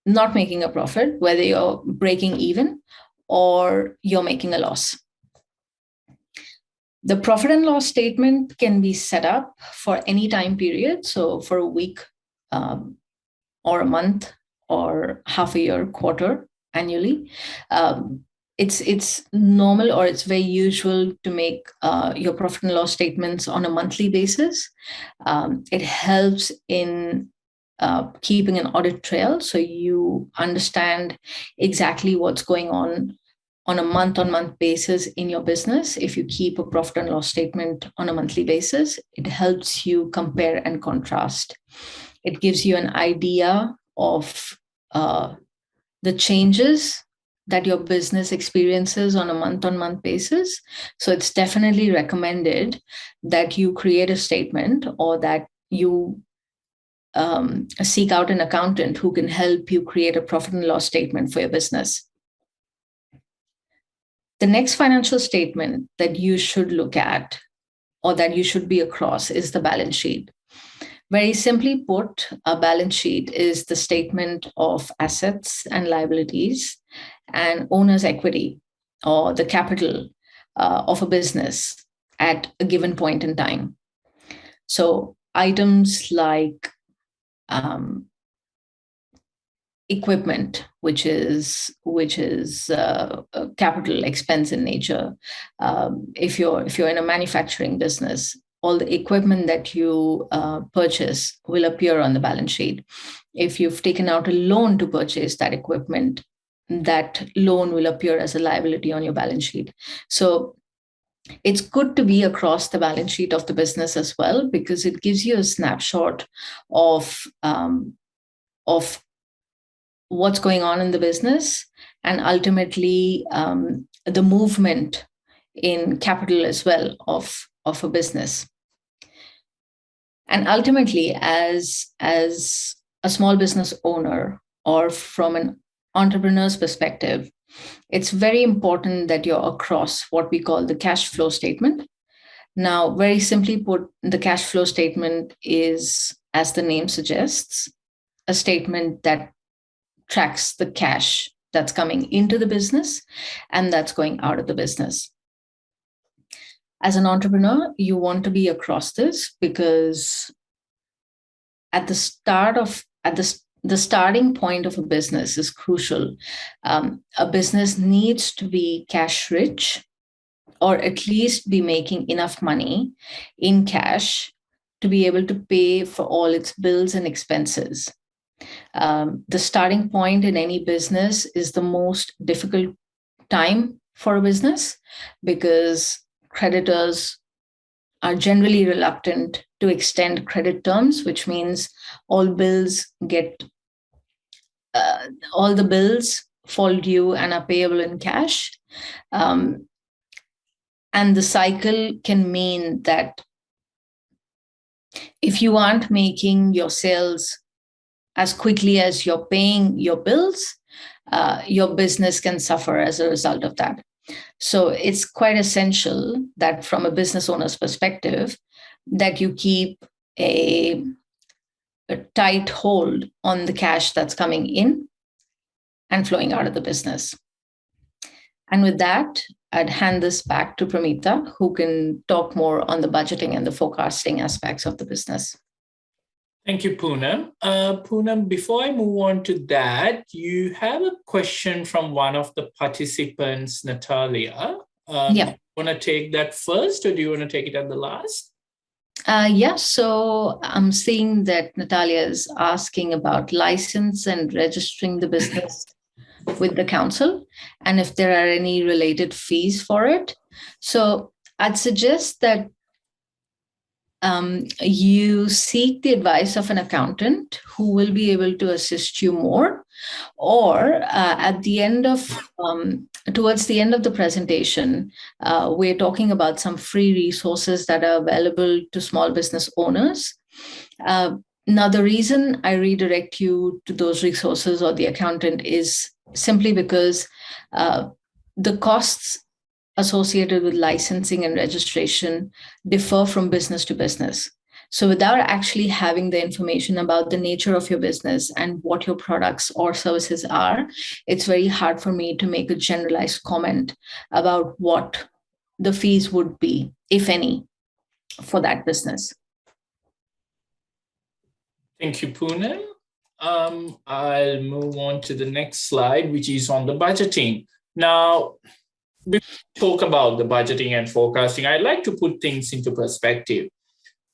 not making a profit, whether you're breaking even or you're making a loss. The profit and loss statement can be set up for any time period. So for a week or a month or half a year, quarter, annually. It's normal or it's very usual to make your profit and loss statements on a monthly basis. It helps in keeping an audit trail so you understand exactly what's going on a month-on-month basis in your business. If you keep a profit and loss statement on a monthly basis, it helps you compare and contrast. It gives you an idea of the changes that your business experiences on a month-on-month basis. So it's definitely recommended that you create a statement or that you seek out an accountant who can help you create a profit and loss statement for your business. The next financial statement that you should look at or that you should be across is the balance sheet. Very simply put, a balance sheet is the statement of assets and liabilities and owner's equity, or the capital of a business at a given point in time. So items like equipment, which is a capital expense in nature. If you're in a manufacturing business, all the equipment that you purchase will appear on the balance sheet. If you've taken out a loan to purchase that equipment, that loan will appear as a liability on your balance sheet. So it's good to be across the balance sheet of the business as well, because it gives you a snapshot of what's going on in the business, and ultimately the movement in capital as well of a business. And ultimately, as a small business owner, or from an entrepreneur's perspective, it's very important that you're across what we call the cash flow statement. Now, very simply put, the cash flow statement is, as the name suggests, a statement that tracks the cash that's coming into the business and that's going out of the business. As an entrepreneur, you want to be across this, because at the starting point of a business is crucial. A business needs to be cash rich, or at least be making enough money in cash to be able to pay for all its bills and expenses. The starting point in any business is the most difficult time for a business, because creditors are generally reluctant to extend credit terms, which means all the bills fall due and are payable in cash. And the cycle can mean that if you aren't making your sales as quickly as you're paying your bills, your business can suffer as a result of that. So it's quite essential that, from a business owner's perspective, that you keep a tight hold on the cash that's coming in and flowing out of the business. And with that, I'd hand this back to Pramita, who can talk more on the budgeting and the forecasting aspects of the business. Thank you, Poonam. Poonam, before I move on to that, you have a question from one of the participants, Natalia. Yeah. Do you want to take that first, or do you want to take it at the last? So I'm seeing that Natalia is asking about license and registering the business with the council, and if there are any related fees for it. So I'd suggest that you seek the advice of an accountant who will be able to assist you more, or towards the end of the presentation, we're talking about some free resources that are available to small business owners. Now, the reason I redirect you to those resources or the accountant is simply because the costs associated with licensing and registration differ from business to business. So without actually having the information about the nature of your business and what your products or services are, it's very hard for me to make a generalized comment about what the fees would be, if any, for that business. Thank you, Poonam. I'll move on to the next slide, which is on the budgeting. Now, before we talk about the budgeting and forecasting, I'd like to put things into perspective.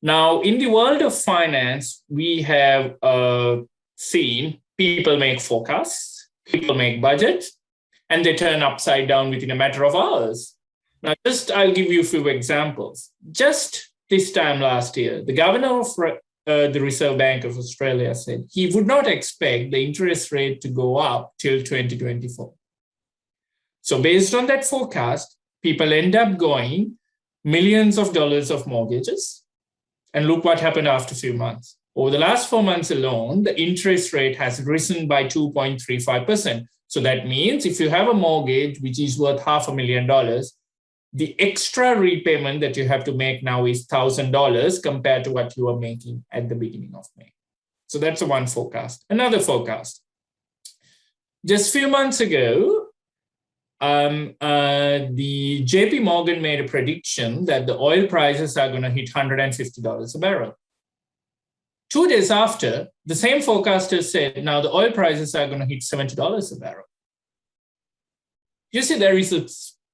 Now, in the world of finance, we have seen people make forecasts, people make budgets, and they turn upside down within a matter of hours. Now, I'll give you a few examples. Just this time last year, the governor of the Reserve Bank of Australia said he would not expect the interest rate to go up till 2024. So based on that forecast, people end up going millions of dollars of mortgages. And look what happened after a few months. Over the last 4 months alone, the interest rate has risen by 2.35%. So that means if you have a mortgage which is worth $500,000, the extra repayment that you have to make now is $1,000 compared to what you were making at the beginning of May. So that's one forecast. Another forecast. Just a few months ago, the JP Morgan made a prediction that the oil prices are going to hit $150 a barrel. 2 days after, the same forecaster said, now the oil prices are going to hit $70 a barrel. You see, there is a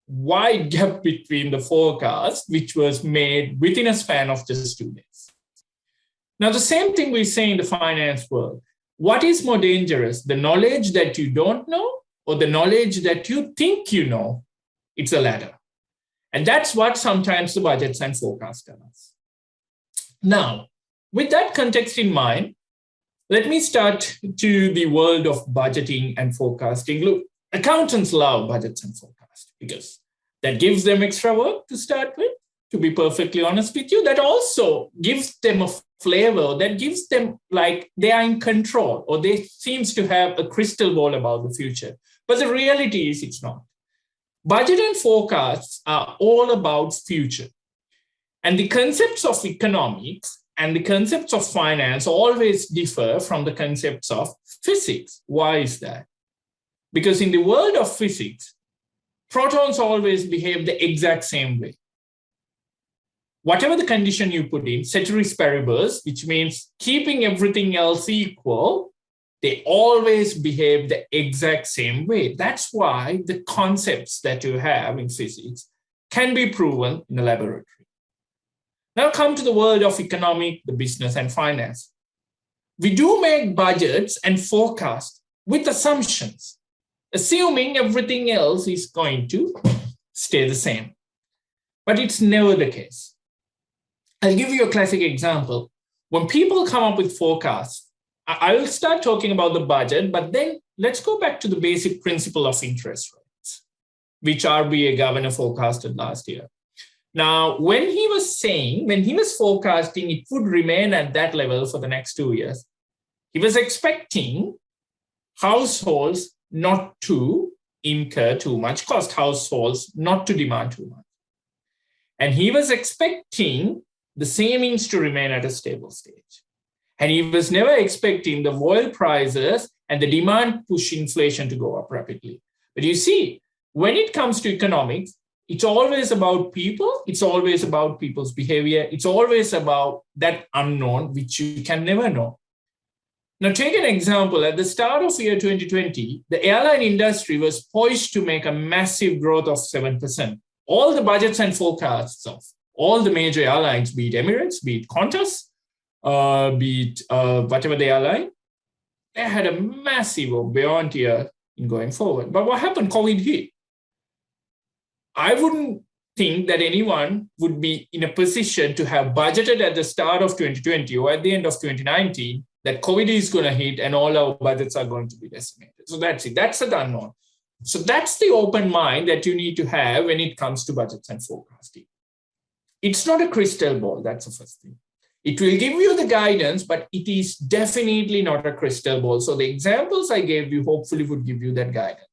wide gap between the forecast, which was made within a span of just 2 days. Now, the same thing we say in the finance world. What is more dangerous, the knowledge that you don't know or the knowledge that you think you know? It's a latter. And that's what sometimes the budgets and forecasts tell us. Now, with that context in mind, let me start to the world of budgeting and forecasting. Look, accountants love budgets and forecasts because that gives them extra work to start with, to be perfectly honest with you. That also gives them a flavor, that gives them like they are in control or they seems to have a crystal ball about the future. But the reality is it's not. Budget and forecasts are all about future. And the concepts of economics and the concepts of finance always differ from the concepts of physics. Why is that? Because in the world of physics, protons always behave the exact same way. Whatever the condition you put in, ceteris paribus, which means keeping everything else equal, they always behave the exact same way. That's why the concepts that you have in physics can be proven in a laboratory. Now come to the world of economic, the business and finance. We do make budgets and forecasts with assumptions, assuming everything else is going to stay the same. But it's never the case. I'll give you a classic example. When people come up with forecasts, I will start talking about the budget, but then let's go back to the basic principle of interest rates, which RBA governor forecasted last year. Now, when he was forecasting it would remain at that level for the next 2 years, he was expecting households not to incur too much cost, households not to demand too much. And he was expecting the savings to remain at a stable stage. And he was never expecting the oil prices and the demand push inflation to go up rapidly. But you see, when it comes to economics, it's always about people. It's always about people's behavior. It's always about that unknown, which you can never know. Now, take an example. At the start of year 2020, the airline industry was poised to make a massive growth of 7%. All the budgets and forecasts of all the major airlines, be it Emirates, be it Qantas, be it whatever the airline, they had a massive or beyond year in going forward. But what happened? COVID hit. I wouldn't think that anyone would be in a position to have budgeted at the start of 2020 or at the end of 2019 that COVID is going to hit and all our budgets are going to be decimated. So that's it. That's the unknown. So that's the open mind that you need to have when it comes to budgets and forecasting. It's not a crystal ball. That's the first thing. It will give you the guidance, but it is definitely not a crystal ball. So the examples I gave you hopefully would give you that guidance.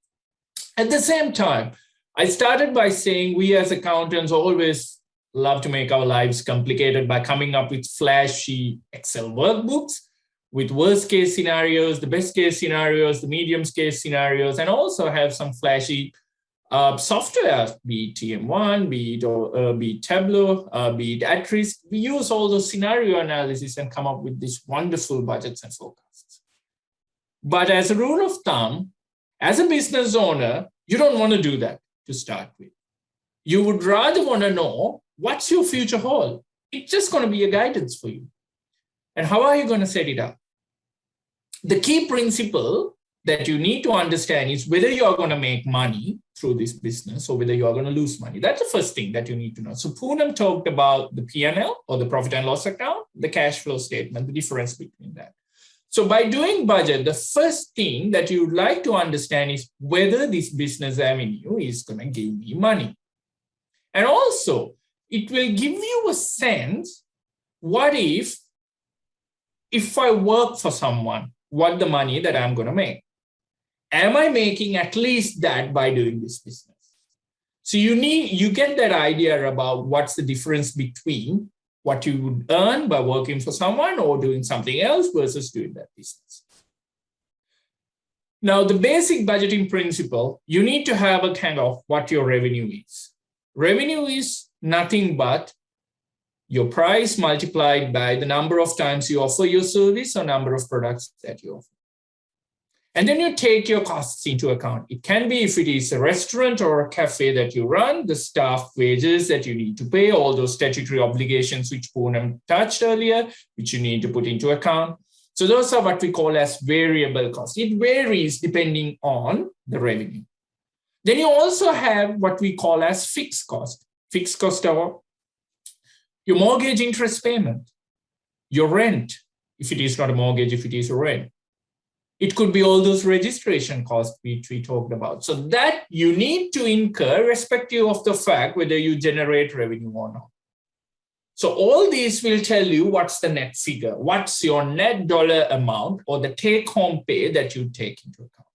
At the same time, I started by saying we as accountants always love to make our lives complicated by coming up with flashy Excel workbooks with worst case scenarios, the best case scenarios, the medium case scenarios, and also have some flashy software, be it TM1, be it Tableau, be it At-Risk. We use all those scenario analysis and come up with these wonderful budgets and forecasts. But as a rule of thumb, as a business owner, you don't want to do that to start with. You would rather want to know what's your future hold. It's just going to be a guidance for you. And how are you going to set it up? The key principle that you need to understand is whether you are going to make money through this business or whether you are going to lose money. That's the first thing that you need to know. So Poonam talked about the P&L or the profit and loss account, the cash flow statement, the difference between that. So by doing budget, the first thing that you would like to understand is whether this business avenue is going to give me money. And also, it will give you a sense, what if I work for someone, what the money that I'm going to make? Am I making at least that by doing this business? So you get that idea about what's the difference between what you would earn by working for someone or doing something else versus doing that business. Now, the basic budgeting principle, you need to have a kind of what your revenue is. Revenue is nothing but your price multiplied by the number of times you offer your service or number of products that you offer. And then you take your costs into account. It can be if it is a restaurant or a cafe that you run, the staff wages that you need to pay, all those statutory obligations which Poonam touched earlier, which you need to put into account. So those are what we call as variable costs. It varies depending on the revenue. Then you also have what we call as fixed cost. Fixed cost are your mortgage interest payment, your rent, if it is not a mortgage, if it is a rent. It could be all those registration costs which we talked about. So that you need to incur irrespective of the fact whether you generate revenue or not. So all these will tell you what's the net figure, what's your net dollar amount or the take-home pay that you take into account.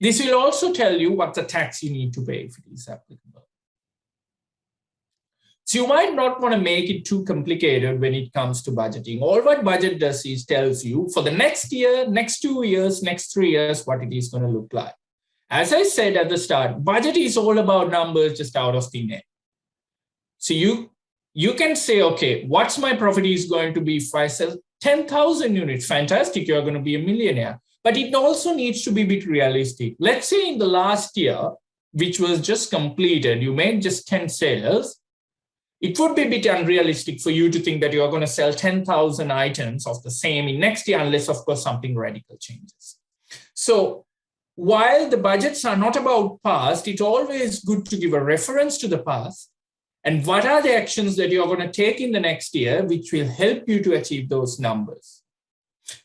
This will also tell you what the tax you need to pay if it is applicable. So you might not want to make it too complicated when it comes to budgeting. All what budget does is tells you for the next year, next 2 years, next 3 years, what it is going to look like. As I said at the start, budget is all about numbers just out of thin air. So you can say, okay, what's my profit is going to be if I sell 10,000 units? Fantastic, you're going to be a millionaire. But it also needs to be a bit realistic. Let's say in the last year, which was just completed, you made just 10 sales. It would be a bit unrealistic for you to think that you're going to sell 10,000 items of the same in next year, unless, of course, something radical changes. So while the budgets are not about past, it's always good to give a reference to the past. And what are the actions that you're going to take in the next year, which will help you to achieve those numbers?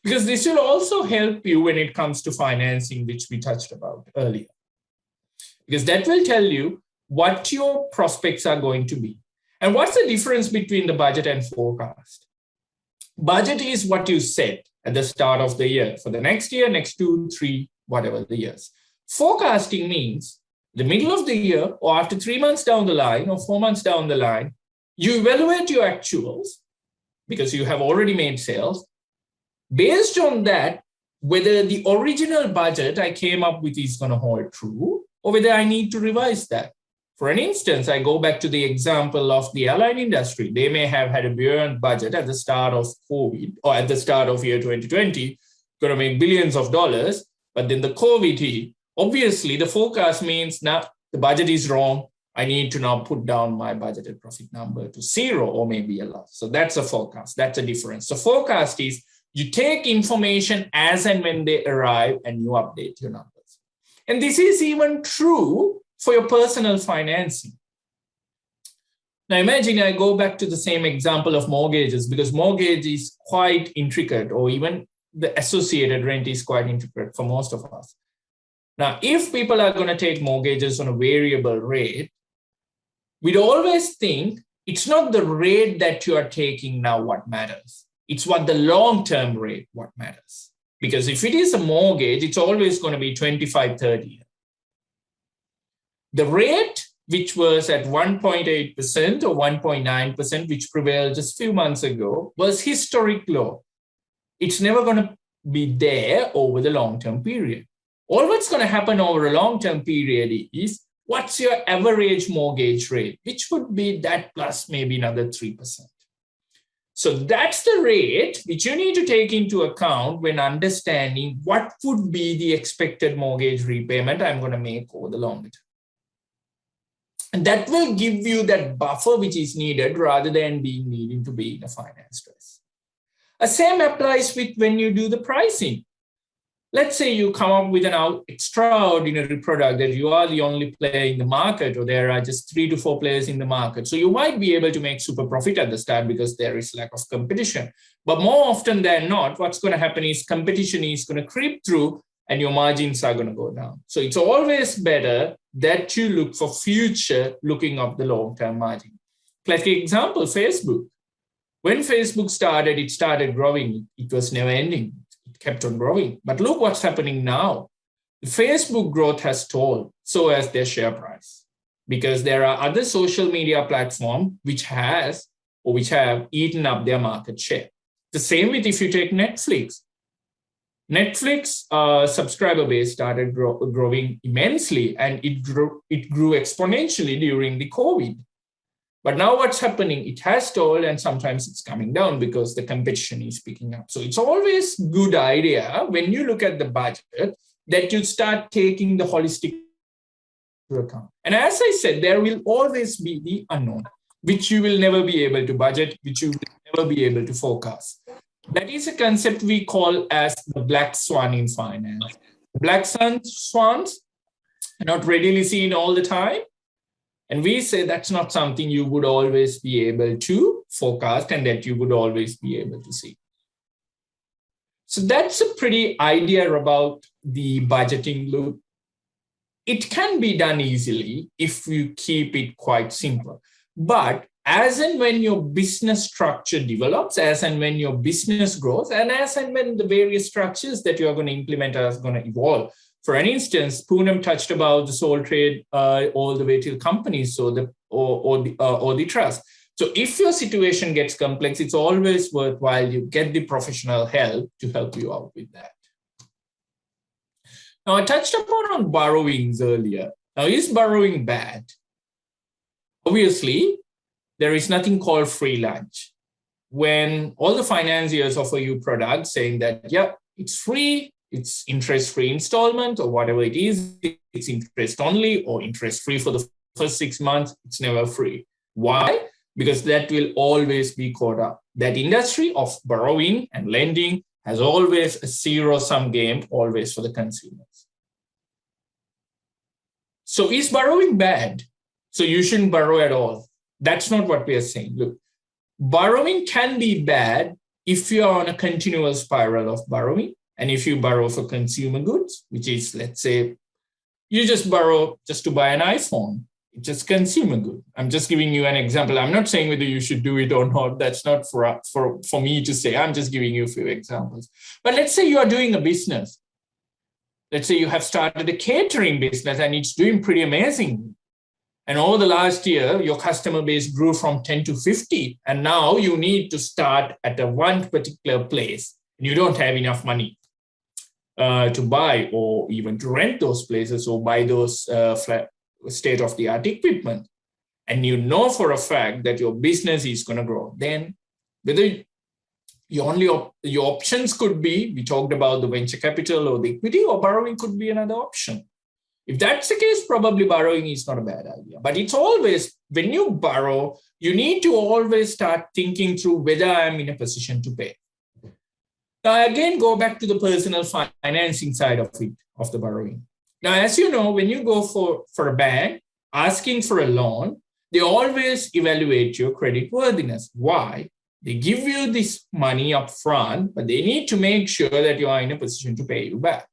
Because this will also help you when it comes to financing, which we touched about earlier. Because that will tell you what your prospects are going to be. And what's the difference between the budget and forecast? Budget is what you set at the start of the year for the next year, next 2, 3, whatever the years. Forecasting means the middle of the year or after 3 months down the line or 4 months down the line, you evaluate your actuals because you have already made sales. Based on that, whether the original budget I came up with is going to hold true or whether I need to revise that. For an instance, I go back to the example of the airline industry. They may have had a brilliant budget at the start of COVID or at the start of year 2020, going to make billions of dollars, but then the COVID hit. Obviously, the forecast means now the budget is wrong. I need to now put down my budgeted profit number to 0 or maybe a loss. So that's a forecast. That's a difference. So forecast is you take information as and when they arrive and you update your numbers. And this is even true for your personal financing. Now imagine I go back to the same example of mortgages because mortgage is quite intricate or even the associated rent is quite intricate for most of us. Now, if people are going to take mortgages on a variable rate, we'd always think it's not the rate that you are taking now what matters. It's what the long-term rate what matters. Because if it is a mortgage, it's always going to be 25, 30. The rate, which was at 1.8% or 1.9%, which prevailed just a few months ago, was historic low. It's never going to be there over the long-term period. All what's going to happen over a long-term period is what's your average mortgage rate, which would be that plus maybe another 3%. So that's the rate which you need to take into account when understanding what would be the expected mortgage repayment I'm going to make over the longer term. And that will give you that buffer which is needed rather than needing to be in a finance stress. The same applies with when you do the pricing. Let's say you come up with an extraordinary product that you are the only player in the market, or there are just 3 to 4 players in the market. So you might be able to make super profit at the start because there is lack of competition. But more often than not, what's going to happen is competition is going to creep through and your margins are going to go down. So it's always better that you look for future looking up the long-term margin. Classic example, Facebook. When Facebook started, it started growing. It was never ending. It kept on growing. But look what's happening now. The Facebook growth has stalled, so has their share price. because there are other social media platforms which have eaten up their market share. The same with if you take Netflix. Netflix subscriber base started growing immensely, and it grew exponentially during the COVID. But now what's happening? It has stalled, and sometimes it's coming down because the competition is picking up. So it's always a good idea when you look at the budget that you start taking the holistic account. And as I said, there will always be the unknown, which you will never be able to budget, which you will never be able to forecast. That is a concept we call as the black swan in finance. Black swans are not readily seen all the time. And we say that's not something you would always be able to forecast and that you would always be able to see. So that's a pretty idea about the budgeting loop. It can be done easily if you keep it quite simple. But as and when your business structure develops, as and when your business grows, and as and when the various structures that you are going to implement are going to evolve. For an instance, Poonam touched about the sole trade all the way to companies, so the trust. So if your situation gets complex, it's always worthwhile you get the professional help to help you out with that. Now, I touched upon borrowings earlier. Now, is borrowing bad? Obviously, there is nothing called free lunch. When all the financiers offer you products saying that, yeah, it's free, it's interest-free installment or whatever it is, it's interest only or interest-free for the first 6 months, it's never free. Why? Because that will always be caught up. That industry of borrowing and lending has always a zero-sum game, always for the consumers. So is borrowing bad? So you shouldn't borrow at all. That's not what we are saying. Look, borrowing can be bad if you're on a continual spiral of borrowing. And if you borrow for consumer goods, which is, let's say, you just borrow just to buy an iPhone, it's just consumer good. I'm just giving you an example. I'm not saying whether you should do it or not. That's not for me to say. I'm just giving you a few examples. But let's say you are doing a business. Let's say you have started a catering business and it's doing pretty amazing. And over the last year, your customer base grew from 10 to 50. And now you need to start at one particular place and you don't have enough money to buy or even to rent those places or buy those state-of-the-art equipment. And you know for a fact that your business is going to grow. Then whether your options could be, we talked about the venture capital or the equity, or borrowing could be another option. If that's the case, probably borrowing is not a bad idea. But it's always, when you borrow, you need to always start thinking through whether I'm in a position to pay. Now, again, go back to the personal financing side of it, of the borrowing. Now, as you know, when you go for a bank, asking for a loan, they always evaluate your credit worthiness. Why? They give you this money up front, but they need to make sure that you are in a position to pay you back.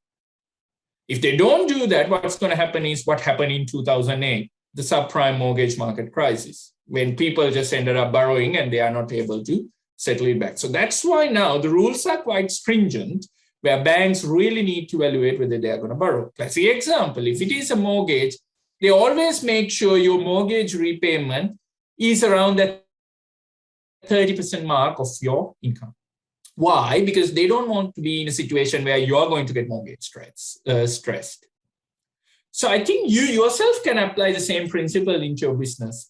If they don't do that, what's going to happen is what happened in 2008, the subprime mortgage market crisis, when people just ended up borrowing and they are not able to settle it back. So that's why now the rules are quite stringent, where banks really need to evaluate whether they are going to borrow. Classic example, if it is a mortgage, they always make sure your mortgage repayment is around that 30% mark of your income. Why? Because they don't want to be in a situation where you are going to get mortgage stressed. So I think you yourself can apply the same principle into your business.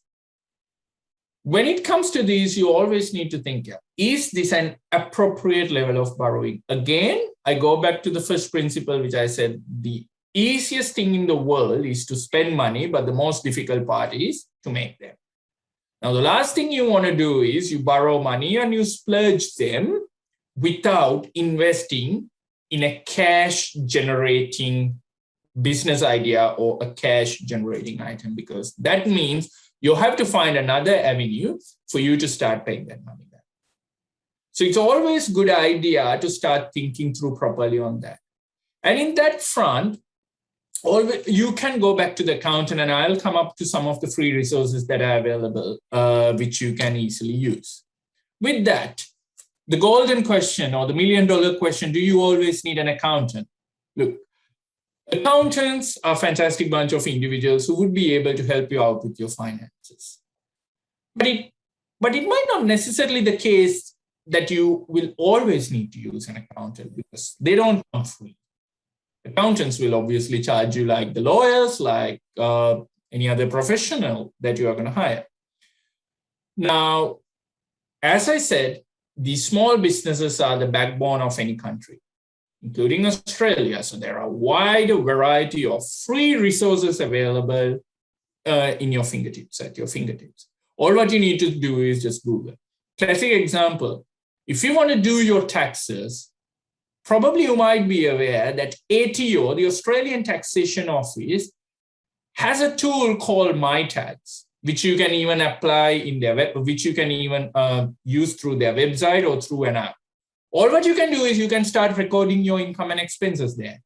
When it comes to these, you always need to think, is this an appropriate level of borrowing? Again, I go back to the first principle, which I said, the easiest thing in the world is to spend money, but the most difficult part is to make them. Now, the last thing you want to do is you borrow money and you splurge them without investing in a cash-generating business idea or a cash-generating item, because that means you have to find another avenue for you to start paying that money back. So it's always a good idea to start thinking through properly on that. And in that front, you can go back to the accountant, and I'll come up to some of the free resources that are available, which you can easily use. With that, the golden question or the $1 million question, do you always need an accountant? Look, Accountants are a fantastic bunch of individuals who would be able to help you out with your finances. But it might not necessarily the case that you will always need to use an accountant, because they don't come free. Accountants will obviously charge you like the lawyers, like any other professional that you are going to hire. Now, as I said, these small businesses are the backbone of any country, including Australia. So there are a wide variety of free resources available in your fingertips, at your fingertips. All what you need to do is just Google. Classic example, if you want to do your taxes, probably you might be aware that ATO, the Australian Taxation Office, has a tool called MyTax, which you can even apply in their web, which you can even use through their website or through an app. All what you can do is you can start recording your income and expenses there.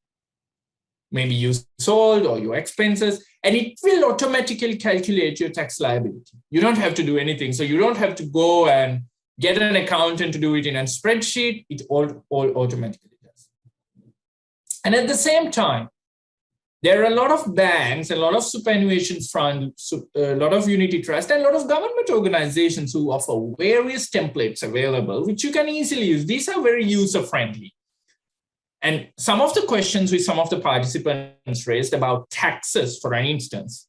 Maybe you sold or your expenses, and it will automatically calculate your tax liability. You don't have to do anything. So you don't have to go and get an accountant to do it in a spreadsheet. It all automatically does. And at the same time, there are a lot of banks, a lot of superannuation funds, a lot of unity trust, and a lot of government organizations who offer various templates available, which you can easily use. These are very user-friendly. And some of the questions which some of the participants raised about taxes, for an instance,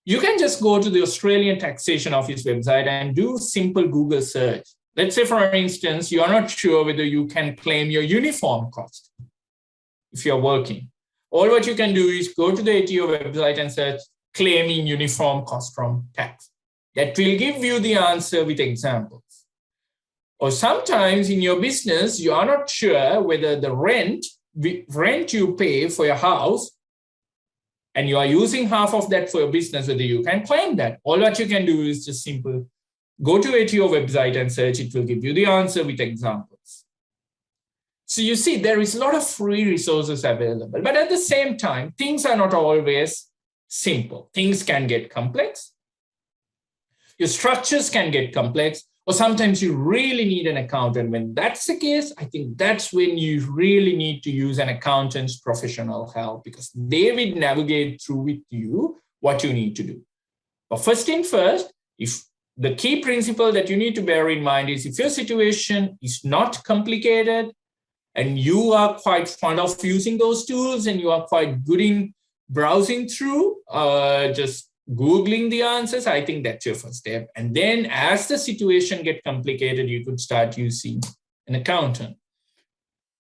you can just go to the Australian Taxation Office website and do simple Google search. Let's say, for instance, you're not sure whether you can claim your uniform cost if you're working. All what you can do is go to the ATO website and search claiming uniform cost from tax. That will give you the answer with examples. Or sometimes in your business, you are not sure whether the rent you pay for your house, and you are using half of that for your business, whether you can claim that. All what you can do is just simple, go to ATO website and search. It will give you the answer with examples. So you see, there is a lot of free resources available. But at the same time, things are not always simple. Things can get complex. Your structures can get complex. Or sometimes you really need an accountant. When that's the case, I think that's when you really need to use an accountant's professional help, because they will navigate through with you what you need to do. But first thing first, if the key principle that you need to bear in mind is, if your situation is not complicated and you are quite fond of using those tools and you are quite good in browsing through, just Googling the answers, I think that's your first step. And then as the situation gets complicated, you could start using an accountant.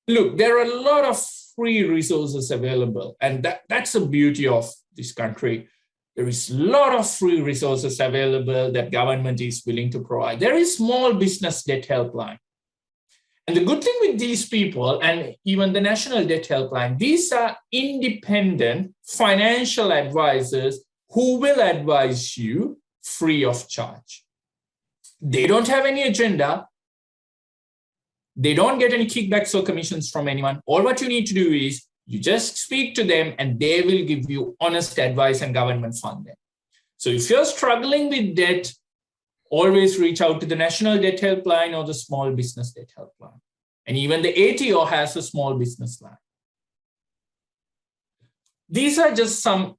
Look, there are a lot of free resources available. And that's the beauty of this country. There is a lot of free resources available that government is willing to provide. There is Small Business Debt Helpline. And the good thing with these people, and even the National Debt Helpline, these are independent financial advisors who will advise you free of charge. They don't have any agenda. They don't get any kickbacks or commissions from anyone. All what you need to do is you just speak to them and they will give you honest advice and government funding. So if you're struggling with debt, always reach out to the National Debt Helpline or the Small Business Debt Helpline. And even the ATO has a small business line. These are just some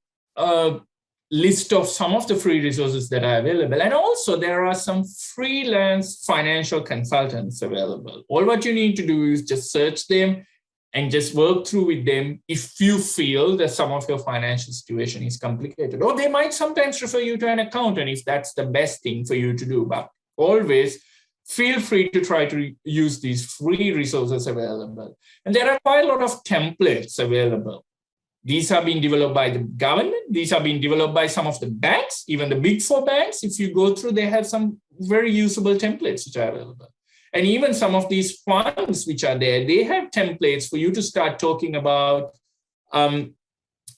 list of some of the free resources that are available. And also there are some freelance financial consultants available. All what you need to do is just search them and just work through with them if you feel that some of your financial situation is complicated. Or they might sometimes refer you to an accountant if that's the best thing for you to do. But always feel free to try to use these free resources available. And there are quite a lot of templates available. These are being developed by the government. These are being developed by some of the banks, even the big four banks. If you go through, they have some very usable templates which are available. And even some of these funds which are there, they have templates for you to start talking about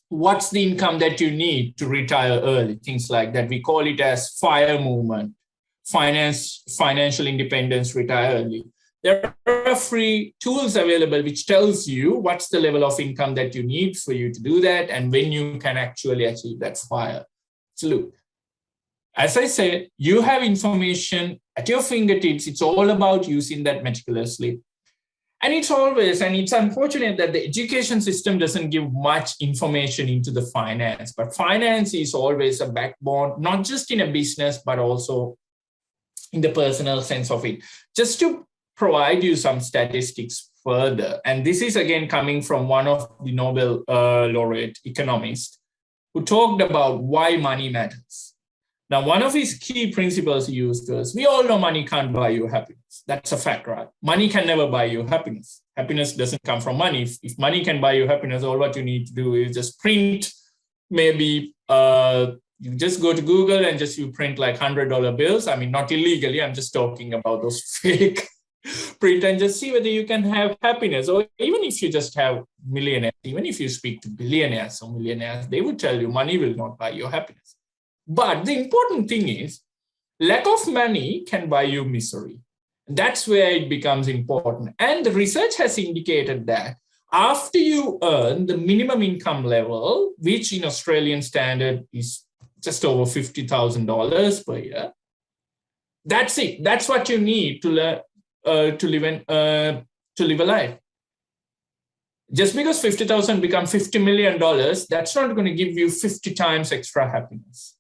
what's the income that you need to retire early, things like that. We call it as FIRE movement, financial independence, retire early. There are free tools available which tells you what's the level of income that you need for you to do that and when you can actually achieve that FIRE. So look, as I said, you have information at your fingertips. It's all about using that meticulously. And it's unfortunate that the education system doesn't give much information into the finance, but finance is always a backbone, not just in a business, but also in the personal sense of it. Just to provide you some statistics further, and this is again coming from one of the Nobel laureate economists who talked about why money matters. Now, one of his key principles he used was, we all know money can't buy you happiness. That's a fact, right? Money can never buy you happiness. Happiness doesn't come from money. If money can buy you happiness, all what you need to do is just print, maybe you just go to Google and you print like $100 bills. I mean, not illegally, I'm just talking about those fake print and just see whether you can have happiness. Or even if you just have millionaires, even if you speak to billionaires or millionaires, they would tell you money will not buy your happiness. But the important thing is, lack of money can buy you misery. That's where it becomes important. And the research has indicated that after you earn the minimum income level, which in Australian standard is just over $50,000 per year, that's it. That's what you need to live a life. Just because 50,000 become $50 million, that's not going to give you 50 times extra happiness.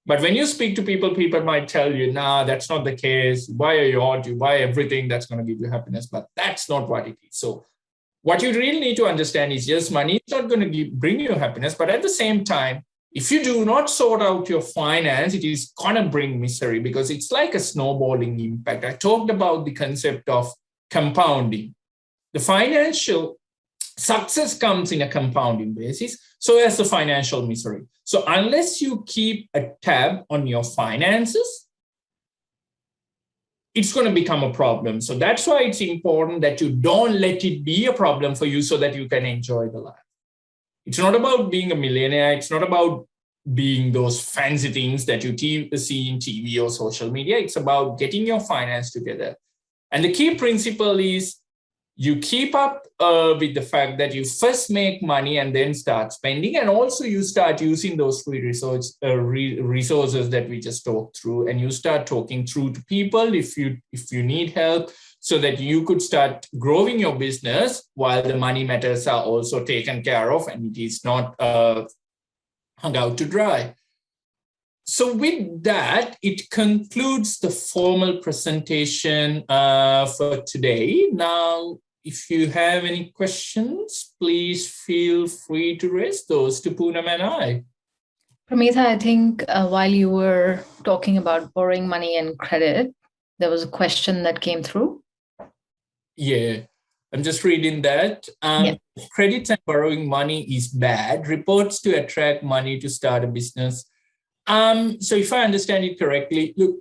But when you speak to people, people might tell you, nah, that's not the case. You buy a yacht, you buy everything, that's going to give you happiness. But that's not what it is. So what you really need to understand is, yes, money is not going to bring you happiness. But at the same time, if you do not sort out your finance, it is going to bring misery, because it's like a snowballing impact. I talked about the concept of compounding. The financial success comes in a compounding basis, so as the financial misery. So unless you keep a tab on your finances, it's going to become a problem. So that's why it's important that you don't let it be a problem for you, so that you can enjoy the life. It's not about being a millionaire. It's not about being those fancy things that you see in TV or social media. It's about getting your finance together. And the key principle is, you keep up with the fact that you first make money and then start spending, and also you start using those free resources that we just talked through, and you start talking through to people if you need help, so that you could start growing your business while the money matters are also taken care of and it is not hung out to dry. So with that, it concludes the formal presentation for today. Now, if you have any questions, please feel free to raise those to Poonam and I. Pramitha, I think while you were talking about borrowing money and credit, there was a question that came through. Yeah, I'm just reading that. Credit and borrowing money is bad. Reports to attract money to start a business. So if I understand it correctly, look,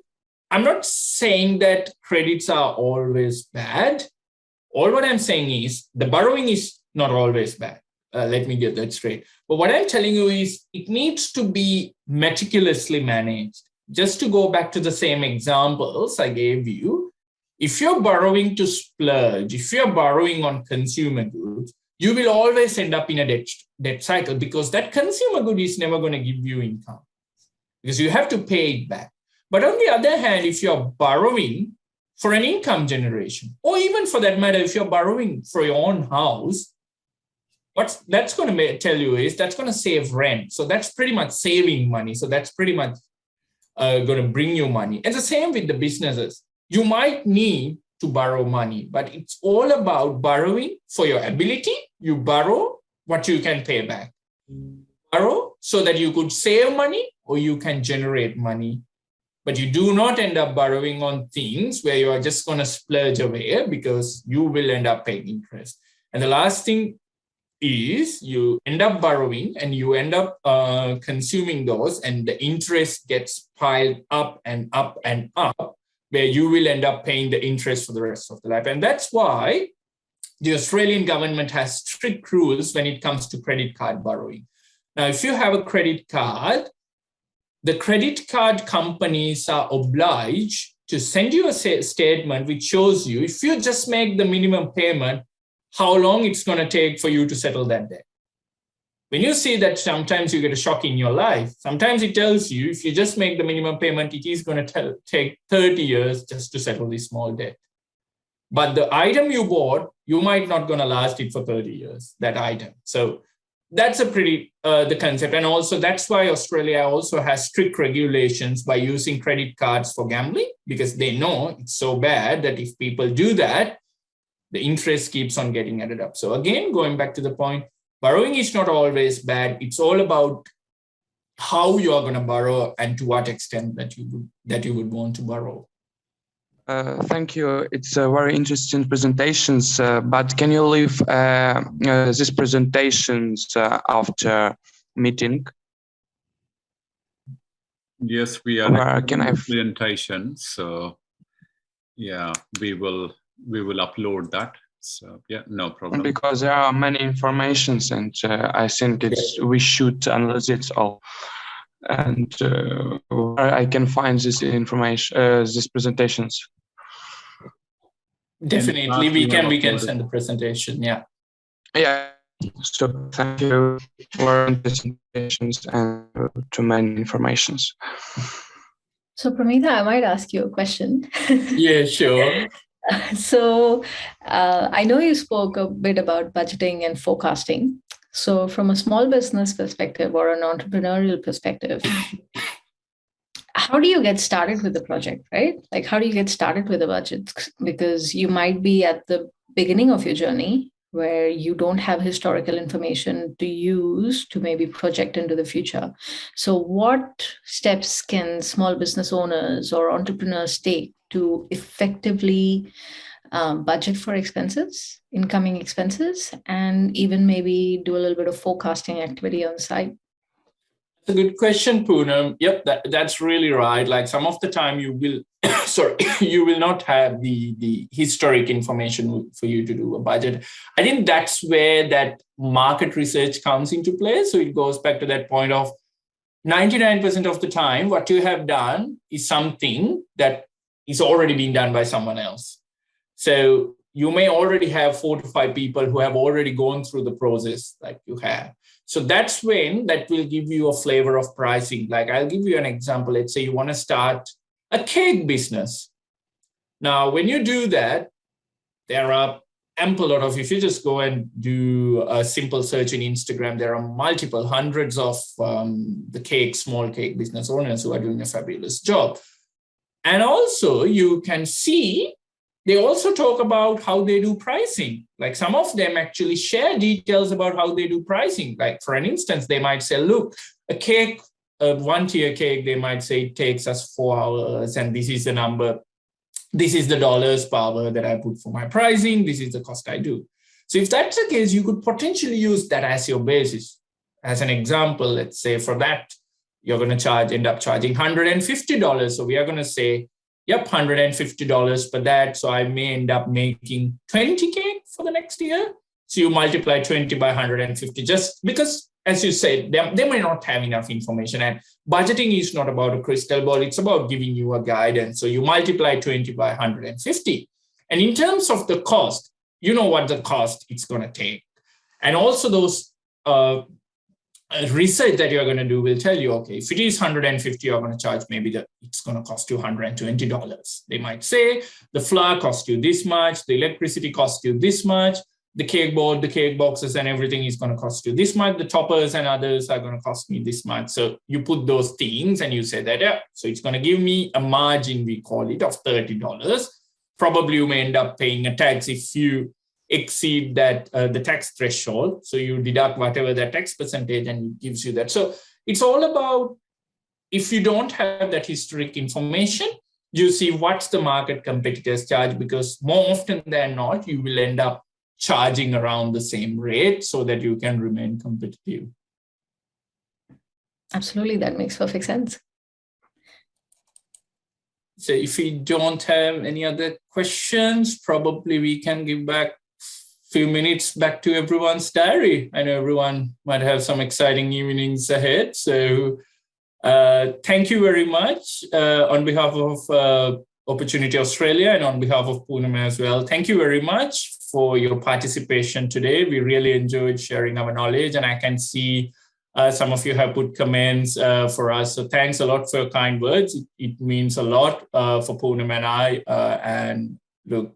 I'm not saying that credits are always bad. All what I'm saying is the borrowing is not always bad. Let me get that straight. But what I'm telling you is it needs to be meticulously managed. Just to go back to the same examples I gave you, if you're borrowing to splurge, if you're borrowing on consumer goods, you will always end up in a debt cycle, because that consumer good is never going to give you income, because you have to pay it back. But on the other hand, if you're borrowing for an income generation, or even for that matter, if you're borrowing for your own house, what that's going to tell you is that's going to save rent. So that's pretty much saving money. So that's pretty much going to bring you money. And the same with the businesses. You might need to borrow money, but it's all about borrowing for your ability. You borrow what you can pay back. Borrow so that you could save money or you can generate money. But you do not end up borrowing on things where you are just going to splurge away, because you will end up paying interest. And the last thing is you end up borrowing and you end up consuming those, and the interest gets piled up and up and up, where you will end up paying the interest for the rest of the life. And that's why the Australian government has strict rules when it comes to credit card borrowing. Now, if you have a credit card, the credit card companies are obliged to send you a statement which shows you, if you just make the minimum payment, how long it's going to take for you to settle that debt. When you see that, sometimes you get a shock in your life. Sometimes it tells you, if you just make the minimum payment, it is going to take 30 years just to settle this small debt. But the item you bought, you might not going to last it for 30 years, that item. So that's a pretty, the concept. And also that's why Australia also has strict regulations by using credit cards for gambling, because they know it's so bad that if people do that, the interest keeps on getting added up. So again, going back to the point, borrowing is not always bad. It's all about how you are going to borrow and to what extent that you would want to borrow. Thank you. It's a very interesting presentations, but can you leave these presentations after meeting? Yes, we are presentation. So yeah, we will upload that. So yeah, no problem. Because there are many informations, and I think we should analyze it all. And where I can find this information, these presentations. Definitely, we can send the presentation. Yeah. Yeah. So thank you for the presentations and too many informations. So Prameetha, I might ask you a question. Yeah, sure. So I know you spoke a bit about budgeting and forecasting. So from a small business perspective or an entrepreneurial perspective, how do you get started with the project, right? Like, how do you get started with a budget? Because you might be at the beginning of your journey where you don't have historical information to use to maybe project into the future. So what steps can small business owners or entrepreneurs take to effectively budget for expenses, incoming expenses, and even maybe do a little bit of forecasting activity on the side? That's a good question, Poonam. Yep, that's really right. Like some of the time you will, you will not have the historic information for you to do a budget. I think that's where that market research comes into play. So it goes back to that point of 99% of the time, what you have done is something that is already being done by someone else. So you may already have 4 to 5 people who have already gone through the process like you have. So that's when that will give you a flavor of pricing. Like I'll give you an example. Let's say you want to start a cake business. Now, when you do that, there are ample lot of, if you just go and do a simple search in Instagram, there are multiple hundreds of small cake business owners who are doing a fabulous job. And also you can see they also talk about how they do pricing. Like some of them actually share details about how they do pricing. Like for an instance, they might say, look, a cake, a 1-tier cake, they might say it takes us 4 hours and this is the number. This is the dollars per hour that I put for my pricing. This is the cost I do. So if that's the case, you could potentially use that as your basis. As an example, let's say for that, you're going to end up charging $150. So we are going to say, yep, $150 for that. So I may end up making 20 cake for the next year. So you multiply 20 by 150, just because, as you said, they may not have enough information. And budgeting is not about a crystal ball. It's about giving you a guidance. So you multiply 20 by 150. And in terms of the cost, you know what the cost it's going to take. And also those research that you're going to do will tell you, okay, if it is 150, you're going to charge maybe it's going to cost you $120. They might say the flour costs you this much, the electricity costs you this much, the cake board, the cake boxes and everything is going to cost you this much, the toppers and others are going to cost me this much. So you put those things and you say that, yeah, so it's going to give me a margin, we call it, of $30. Probably you may end up paying a tax if you exceed that the tax threshold. So you deduct whatever that tax percentage and it gives you that. So it's all about, if you don't have that historic information, you see what's the market competitors charge, because more often than not, you will end up charging around the same rate so that you can remain competitive. Absolutely, that makes perfect sense. So if we don't have any other questions, probably we can give back few minutes back to everyone's diary. I know everyone might have some exciting evenings ahead. So thank you very much on behalf of Opportunity Australia and on behalf of Poonam as well. Thank you very much for your participation today. We really enjoyed sharing our knowledge, and I can see some of you have put comments for us. So thanks a lot for your kind words. It means a lot for Poonam and I. And look,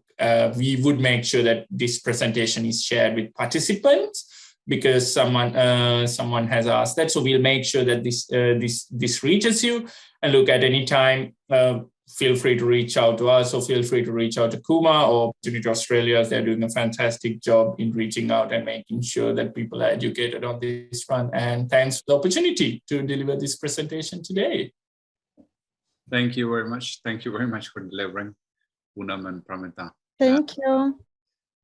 we would make sure that this presentation is shared with participants, because someone has asked that. So we'll make sure that this reaches you. And look, at any time, feel free to reach out to us, or feel free to reach out to Kuma or Opportunity Australia. They're doing a fantastic job in reaching out and making sure that people are educated on this front. And thanks for the opportunity to deliver this presentation today. Thank you very much. Thank you very much for delivering, Poonam and Pramita. Thank you.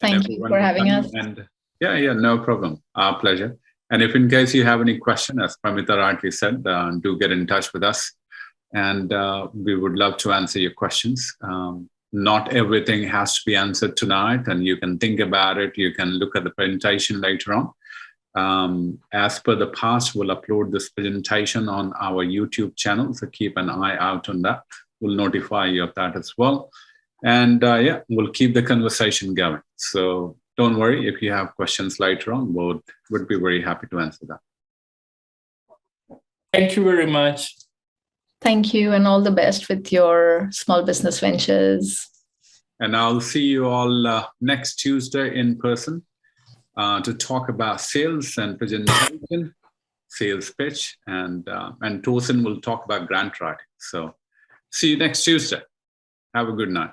Thank you for having us. And yeah, no problem. Our pleasure. And if in case you have any question, as Pramita rightly said, do get in touch with us. And we would love to answer your questions. Not everything has to be answered tonight, and you can think about it. You can look at the presentation later on. As per the past, we'll upload this presentation on our YouTube channel, so keep an eye out on that. We'll notify you of that as well. And we'll keep the conversation going. So don't worry, if you have questions later on, we'd be very happy to answer that. Thank you very much. Thank you, and all the best with your small business ventures. And I'll see you all next Tuesday in person to talk about sales and presentation, sales pitch, and Tosin will talk about grant writing. So see you next Tuesday. Have a good night.